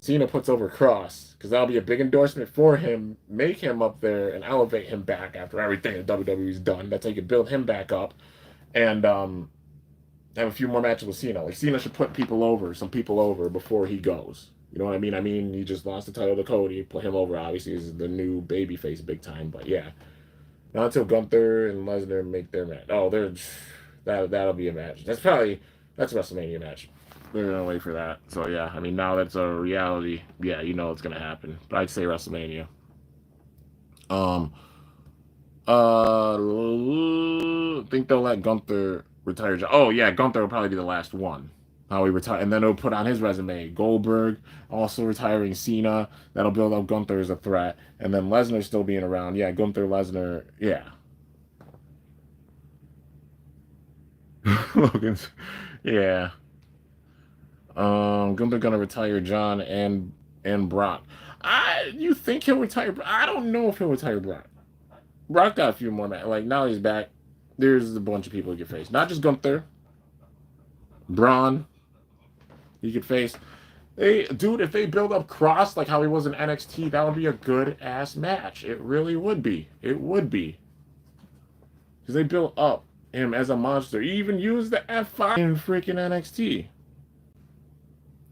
Cena puts over Cross, because that'll be a big endorsement for him, make him up there, and elevate him back after everything that WWE's done. That's how you can build him back up, and, have a few more matches with Cena. Like, Cena should put some people over before he goes. You know what I mean? I mean, he just lost the title to Cody. Put him over, obviously, as the new babyface big time. But yeah, not until Gunther and Lesnar make their match. Oh, that'll be a match. That's a WrestleMania match. They're gonna wait for that. So yeah, I mean, now that's a reality. Yeah, you know it's gonna happen. But I'd say WrestleMania. Think they'll let Gunther retire. Oh yeah, Gunther will probably be the last one. How he retire, and then he'll put on his resume Goldberg also retiring Cena. That'll build up Gunther as a threat, and then Lesnar still being around. Yeah, Gunther, Lesnar. Yeah, Logan's. Yeah. Gunther gonna retire John and Brock. You think he'll retire? I don't know if he'll retire Brock. Brock got a few more matches. Like now he's back. There's a bunch of people he could face, not just Gunther. Braun. He could face. Dude, if they build up Cross like how he was in NXT, that would be a good ass match. It really would be. It would be. Because they built up him as a monster. He even used the F5 in freaking NXT.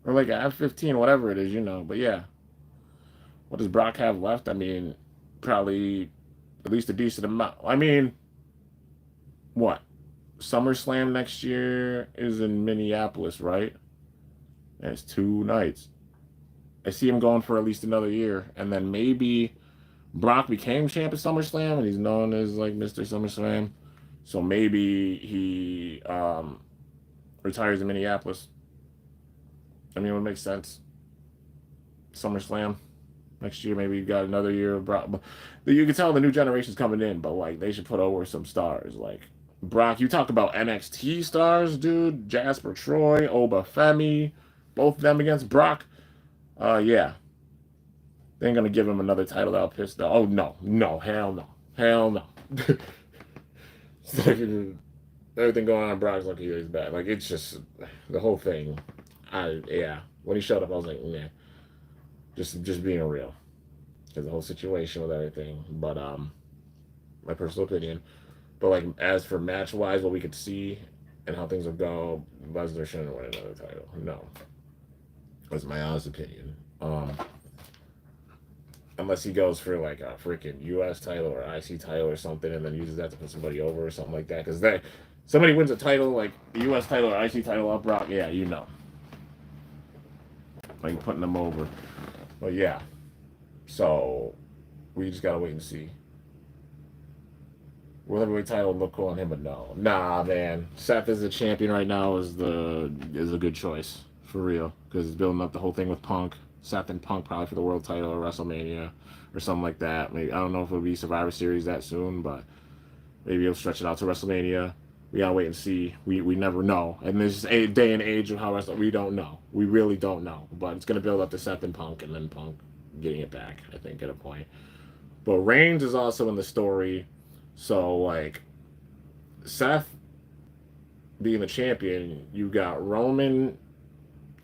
Or like an F15, whatever it is, you know. But yeah. What does Brock have left? I mean, probably at least a decent amount. I mean, what? SummerSlam next year is in Minneapolis, right? And it's 2 nights. I see him going for at least another year. And then maybe Brock became champ at SummerSlam and he's known as like Mr. SummerSlam. So maybe he retires in Minneapolis. I mean, it would make sense. SummerSlam next year, maybe you got another year of Brock. You can tell the new generation's coming in, but like they should put over some stars. Like Brock, you talk about NXT stars, dude. Jasper Troy, Oba Femi, both of them against Brock. Yeah. They ain't gonna give him another title that'll piss the. Oh no, no, hell no, hell no. Everything going on, Brock's lucky he's back. Like it's just the whole thing. Yeah. When he showed up, I was like, yeah, just being real, because the whole situation with everything. But my personal opinion. But like as for match wise, what we could see and how things will go, Lesnar shouldn't win another title. No, that's my honest opinion. Unless he goes for like a freaking U.S. title or IC title or something, and then uses that to put somebody over or something like that. Because that somebody wins a title like the U.S. title or IC title up Brock, yeah, you know, like putting them over. But yeah, so we just gotta wait and see. World heavyweight title look cool on him, but no, nah, man. Seth as the champion right now is a good choice for real because it's building up the whole thing with Punk. Seth and Punk probably for the world title or WrestleMania or something like that. Maybe I don't know if it'll be Survivor Series that soon, but maybe he'll stretch it out to WrestleMania. We gotta wait and see. We never know. And this a day and age of how we don't know. We really don't know. But it's gonna build up to Seth and Punk, and then Punk getting it back. I think at a point. But Reigns is also in the story, so like Seth being the champion, you got Roman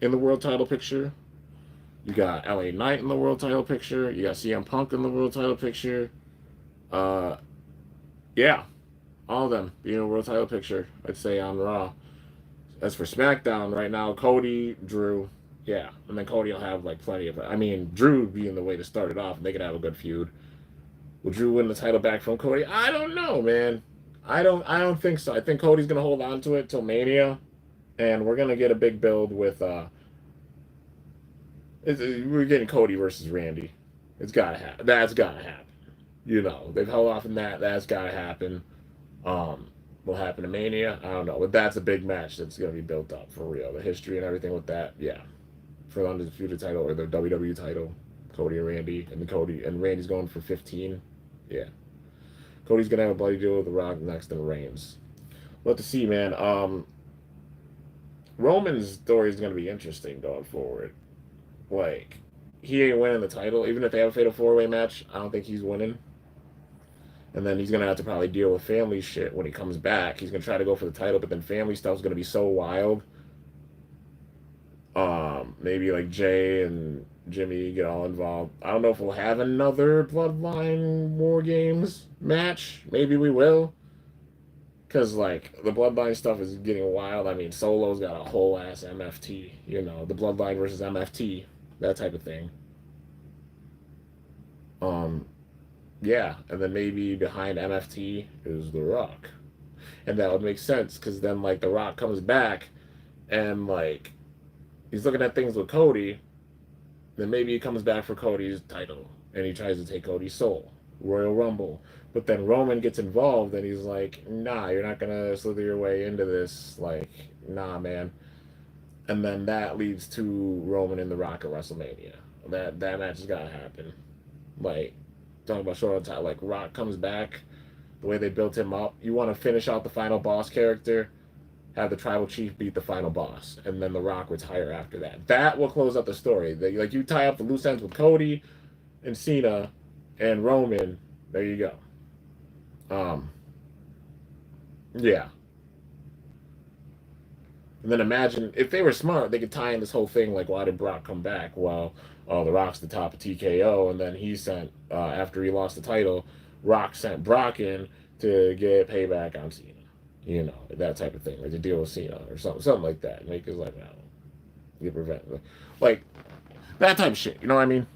in the world title picture. You got LA Knight in the world title picture. You got CM Punk in the world title picture. Yeah, all of them being in the world title picture. I'd say on Raw. As for SmackDown right now, Cody, Drew, yeah, and then Cody will have like plenty of. I mean, Drew being the way to start it off, and they could have a good feud. Will Drew win the title back from Cody? I don't know, man. I don't think so. I think Cody's gonna hold on to it till Mania, and we're gonna get a big build with we're getting Cody versus Randy. It's gotta happen. That's gotta happen. You know, they've held off on that. That's gotta happen. Will happen to Mania? I don't know. But that's a big match that's gonna be built up for real. The history and everything with that, yeah. For the undisputed title or the WWE title, Cody and Randy, and Randy's going for 15. Yeah. Cody's gonna have a bloody deal with The Rock next and Reigns. We'll have to see, man. Roman's story is gonna be interesting going forward. Like, he ain't winning the title. Even if they have a fatal four-way match, I don't think he's winning. And then he's going to have to probably deal with family shit when he comes back. He's going to try to go for the title, but then family stuff's going to be so wild. Maybe like Jay and Jimmy get all involved. I don't know if we'll have another Bloodline War Games match. Maybe we will. Because, like, the Bloodline stuff is getting wild. I mean, Solo's got a whole ass MFT. You know, the Bloodline versus MFT. That type of thing. Yeah, and then maybe behind MFT is The Rock. And that would make sense, because then, like, The Rock comes back, and, like, he's looking at things with Cody, then maybe he comes back for Cody's title, and he tries to take Cody's soul. Royal Rumble. But then Roman gets involved, and he's like, nah, you're not going to slither your way into this. Like, nah, man. And then that leads to Roman and The Rock at WrestleMania. That match has got to happen. Like, talking about short on time, like, Rock comes back, the way they built him up. You want to finish out the final boss character, have the tribal chief beat the final boss, and then The Rock retire after that. That will close up the story. Like, you tie up the loose ends with Cody and Cena and Roman, there you go. Yeah. And then imagine if they were smart, they could tie in this whole thing like, why did Brock come back? Well, The Rock's the top of TKO, and then he sent after he lost the title, Rock sent Brock in to get payback on Cena. You know, that type of thing, like to deal with Cena or something like that. Make his life out. Get revenge, like that type of shit. You know what I mean?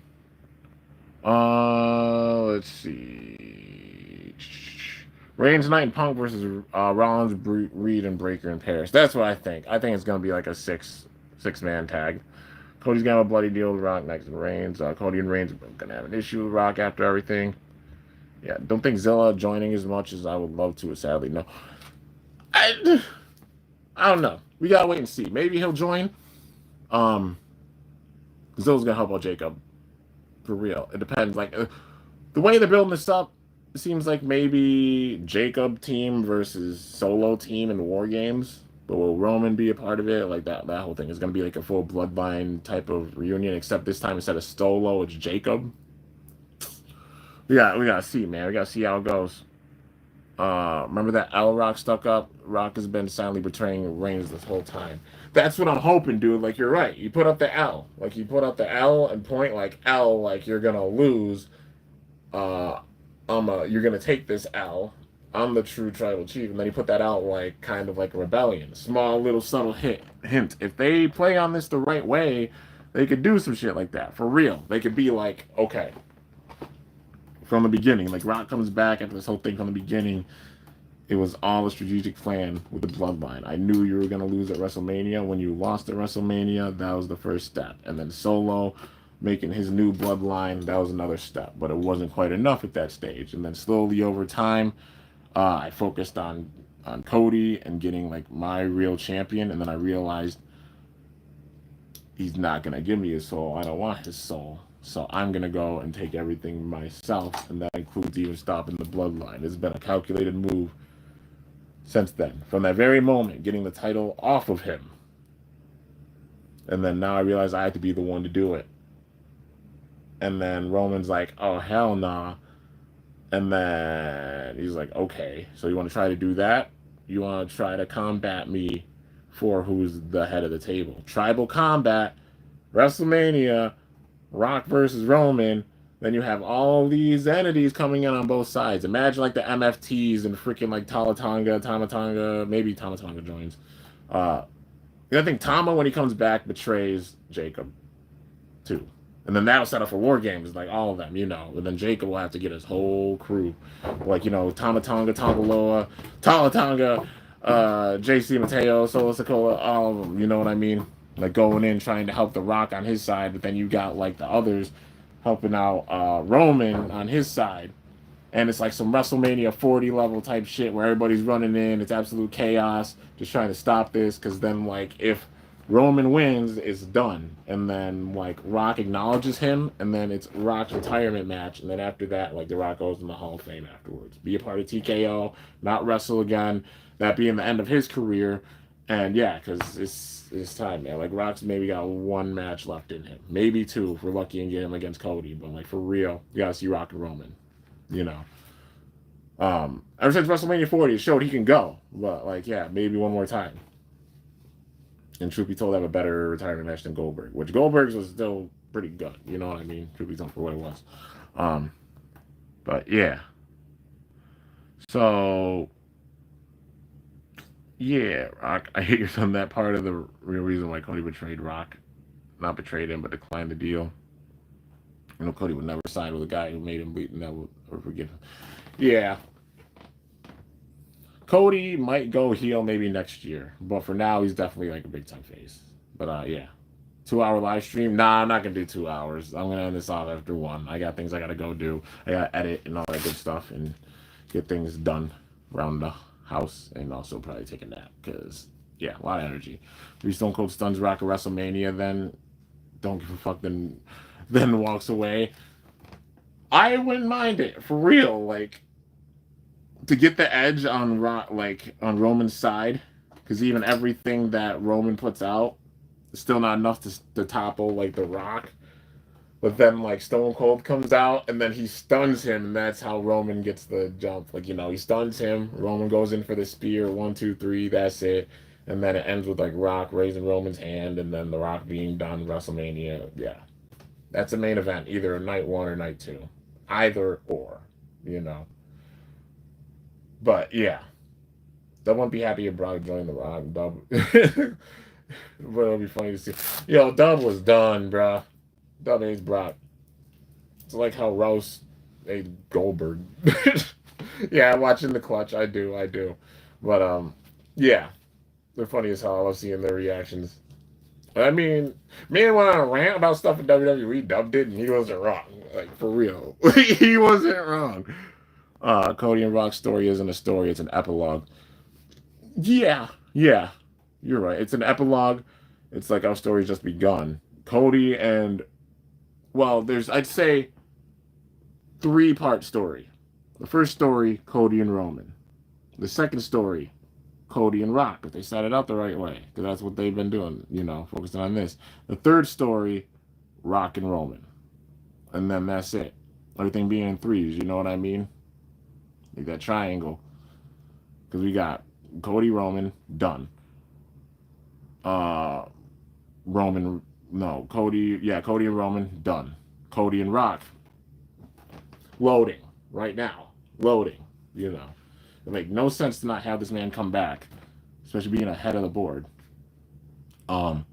Let's see. Reigns, Knight, and Punk versus Rollins, Reed, and Breaker in Paris. That's what I think. I think it's gonna be like a six-man tag. Cody's gonna have a bloody deal with Rock next to Reigns. Cody and Reigns are gonna have an issue with Rock after everything. Yeah, don't think Zilla joining as much as I would love to. Sadly, no. I don't know. We gotta wait and see. Maybe he'll join. Zilla's gonna help out Jacob. For real. It depends. Like, the way they're building this up, it seems like maybe Jacob team versus Solo team in War Games. But will Roman be a part of it? Like, that whole thing is going to be like a full Bloodline type of reunion, except this time instead of Solo, it's Jacob. we gotta see, man. We gotta see how it goes. Remember that L Rock stuck up? Rock has been silently betraying Reigns this whole time. That's what I'm hoping, dude. Like, you're right. You put up the L. Like, you put up the L and point like L, like you're gonna lose. Uh, you're gonna take this L. I'm the true tribal chief, and then you put that out like kind of like a rebellion. Small little subtle hint. If they play on this the right way, they could do some shit like that. For real. They could be like, okay, from the beginning. Like Rock comes back after this whole thing from the beginning. It was all a strategic plan with the bloodline. I knew you were going to lose at WrestleMania. When you lost at WrestleMania, that was the first step. And then Solo making his new bloodline, that was another step. But it wasn't quite enough at that stage. And then slowly over time, I focused on Cody and getting like my real champion. And then I realized he's not going to give me his soul. I don't want his soul. So I'm going to go and take everything myself. And that includes even stopping the bloodline. It's been a calculated move since then. From that very moment, getting the title off of him. And then now I realize I have to be the one to do it. And then Roman's like, oh, hell nah. And then he's like, okay, so you want to try to do that? You want to try to combat me for who's the head of the table. Tribal combat, WrestleMania, Rock versus Roman. Then you have all these entities coming in on both sides. Imagine like the MFTs and freaking like Tamatanga, maybe Tamatanga joins. I think Tama, when he comes back, betrays Jacob too. And then that'll set up for War Games, like all of them, you know. And then Jacob will have to get his whole crew. Like, you know, Tamatanga, Tongaloa, Talatanga, JC Mateo, Solo Sikoa, all of them, you know what I mean? Like going in, trying to help The Rock on his side, but then you got like the others helping out Roman on his side. And it's like some WrestleMania 40 level type shit where everybody's running in. It's absolute chaos, just trying to stop this. Because then, like, if Roman wins, it's done. And then, like, Rock acknowledges him. And then it's Rock's retirement match. And then after that, like, The Rock goes in the Hall of Fame afterwards. Be a part of TKO, not wrestle again. That being the end of his career. And yeah, because it's time, man. Like, Rock's maybe got one match left in him. Maybe two if we're lucky and get him against Cody. But, like, for real, you got to see Rock and Roman. You know, ever since WrestleMania 40, it showed he can go. But like, yeah, maybe one more time. And truth be told, I have a better retirement match than Goldberg, which Goldberg's was still pretty good. You know what I mean? Truth be told, for what it was. But yeah. So yeah, Rock. I hate you're on that part of the real reason why Cody betrayed Rock, not betrayed him, but declined the deal. You know, Cody would never sign with a guy who made him bleed and never forgive him. Yeah. Cody might go heel maybe next year, but for now, he's definitely like a big time face. But yeah. 2-hour live stream? Nah, I'm not going to do 2 hours. I'm going to end this off after 1. I got things I got to go do. I got to edit and all that good stuff and get things done around the house and also probably take a nap because, yeah, a lot of energy. 3 Stone Cold stuns Rock at WrestleMania, then don't give a fuck, then walks away. I wouldn't mind it for real, like to get the edge on on Roman's side, because even everything that Roman puts out is still not enough to topple like The Rock. But then like Stone Cold comes out and then he stuns him, and that's how Roman gets the jump. Like, you know, he stuns him. Roman goes in for the spear, 1, 2, 3. That's it. And then it ends with like Rock raising Roman's hand, and then The Rock being done WrestleMania. Yeah. That's a main event, either night 1 or night 2. Either or, you know. But yeah. I won't be happy if Brock joined The Rock. Dub. But it'll be funny to see. Yo, Dub was done, bruh. Dub hates Brock. It's like how Rouse ate Goldberg. Yeah, watching the Clutch. I do. But, yeah. They're funny as hell. I love seeing their reactions. I mean, me went on a rant about stuff in WWE. Dub did, and he wasn't wrong. Like, for real. He wasn't wrong. Cody and Rock's story isn't a story. It's an epilogue. Yeah. You're right. It's an epilogue. It's like our story's just begun. Cody and... Well, there's, I'd say, 3-part story. The first story, Cody and Roman. The second story, Cody and Rock, if they set it up the right way, because that's what they've been doing, you know, focusing on this. The third story, Rock and Roman. And then that's it. Everything being in threes, you know what I mean? Like that triangle. Because we got Cody Roman, done. Roman, no, Cody, yeah, Cody and Roman, done. Cody and Rock, loading right now. Loading, you know. It makes no sense to not have this man come back, especially being ahead of the board. Then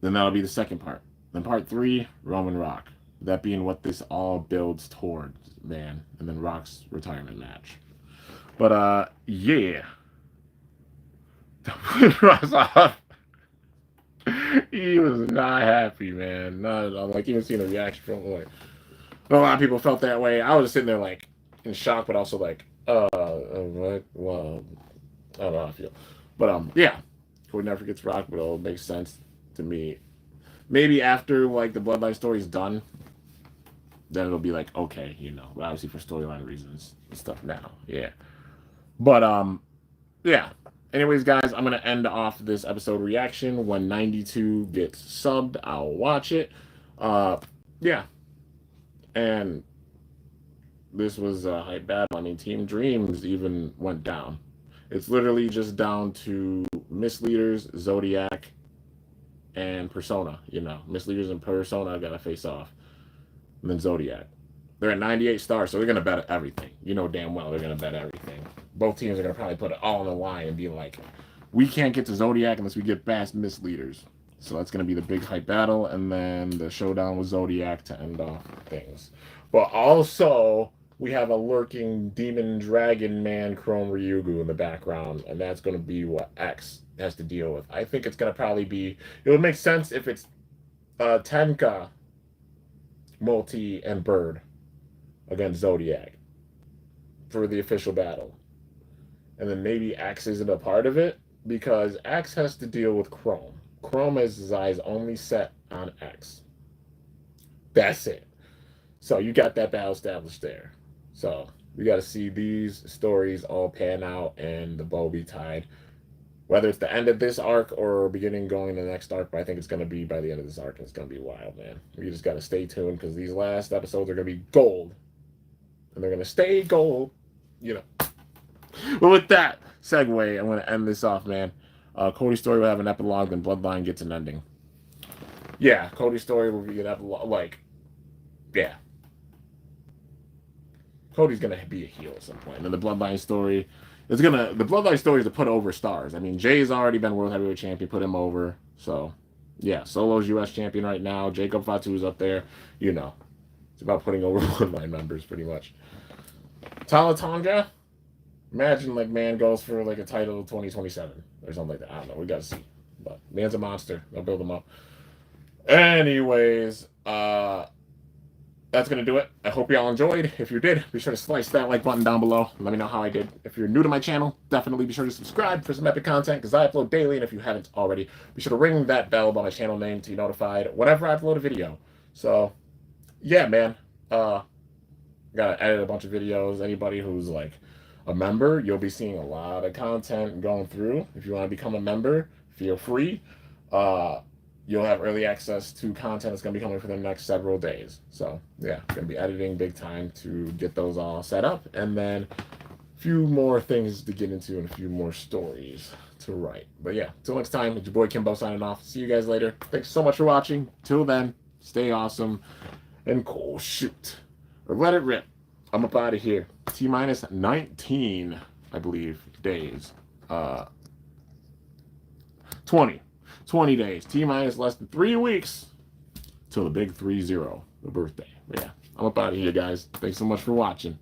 that'll be the second part. Then part 3, Roman Rock. That being what this all builds towards, man. And then Rock's retirement match. But yeah. He was not happy, man. Not at all. Like, even seeing the reaction from, like, a lot of people felt that way. I was just sitting there, like, in shock, but also like, what? Well, I don't know how I feel. But yeah, Cody never gets Rock, but it'll make sense to me. Maybe after like the Bloodline story's done, then it'll be like, okay, you know, but obviously for storyline reasons and stuff now. Yeah. But yeah. Anyways, guys, I'm gonna end off this episode reaction. When 92 gets subbed, I'll watch it. Yeah. And this was a hype battle. I mean, Team Dreams even went down. It's literally just down to Misleaders, Zodiac, and Persona. You know, Misleaders and Persona gotta face off. And then Zodiac. They're at 98 stars, so they're gonna bet everything. You know damn well they're gonna bet everything. Both teams are gonna probably put it all on the line and be like, we can't get to Zodiac unless we get past Misleaders. So that's gonna be the big hype battle, and then the showdown with Zodiac to end off things. But also, we have a lurking demon dragon man Chrome Ryugu in the background, and that's going to be what X has to deal with. I think it's going to probably be, it would make sense if it's Tenka, Multi, and Bird against Zodiac for the official battle. And then maybe X isn't a part of it, because X has to deal with Chrome. Chrome has his eyes only set on X. That's it. So you got that battle established there. So we got to see these stories all pan out and the bow be tied. Whether it's the end of this arc or beginning going to the next arc, but I think it's going to be by the end of this arc, and it's going to be wild, man. We just got to stay tuned, because these last episodes are going to be gold. And they're going to stay gold, you know. Well, with that segue, I'm going to end this off, man. Cody's story will have an epilogue, then Bloodline gets an ending. Yeah, Cody's story will be an epilogue. Like, yeah. Cody's going to be a heel at some point. And then the Bloodline story, the Bloodline story is to put over stars. I mean, Jay's already been World Heavyweight Champion, put him over. So, yeah, Solo's U.S. Champion right now. Jacob Fatu's up there. You know, it's about putting over Bloodline members, pretty much. Tala Tonga, imagine, like, man goes for, like, a title 2027 or something like that. I don't know. We got to see. But man's a monster. They'll build him up. Anyways, that's going to do it. I hope y'all enjoyed. If you did, be sure to slice that like button down below. Let me know how I did. If you're new to my channel, definitely be sure to subscribe for some epic content, because I upload daily. And if you haven't already, be sure to ring that bell by my channel name to be notified whenever I upload a video. So, yeah, man. Gotta edit a bunch of videos. Anybody who's like a member, you'll be seeing a lot of content going through. If you want to become a member, feel free. You'll have early access to content that's going to be coming for the next several days. So, yeah, going to be editing big time to get those all set up. And then a few more things to get into and a few more stories to write. But, yeah, until next time, it's your boy Kimbo signing off. See you guys later. Thanks so much for watching. Till then, stay awesome and cool. Shoot. Or let it rip. I'm up out of here. T-minus 19, I believe, days. 20 days. T-minus less than 3 weeks till the big 3-0, the birthday. But yeah, I'm up out of here, guys. Thanks so much for watching.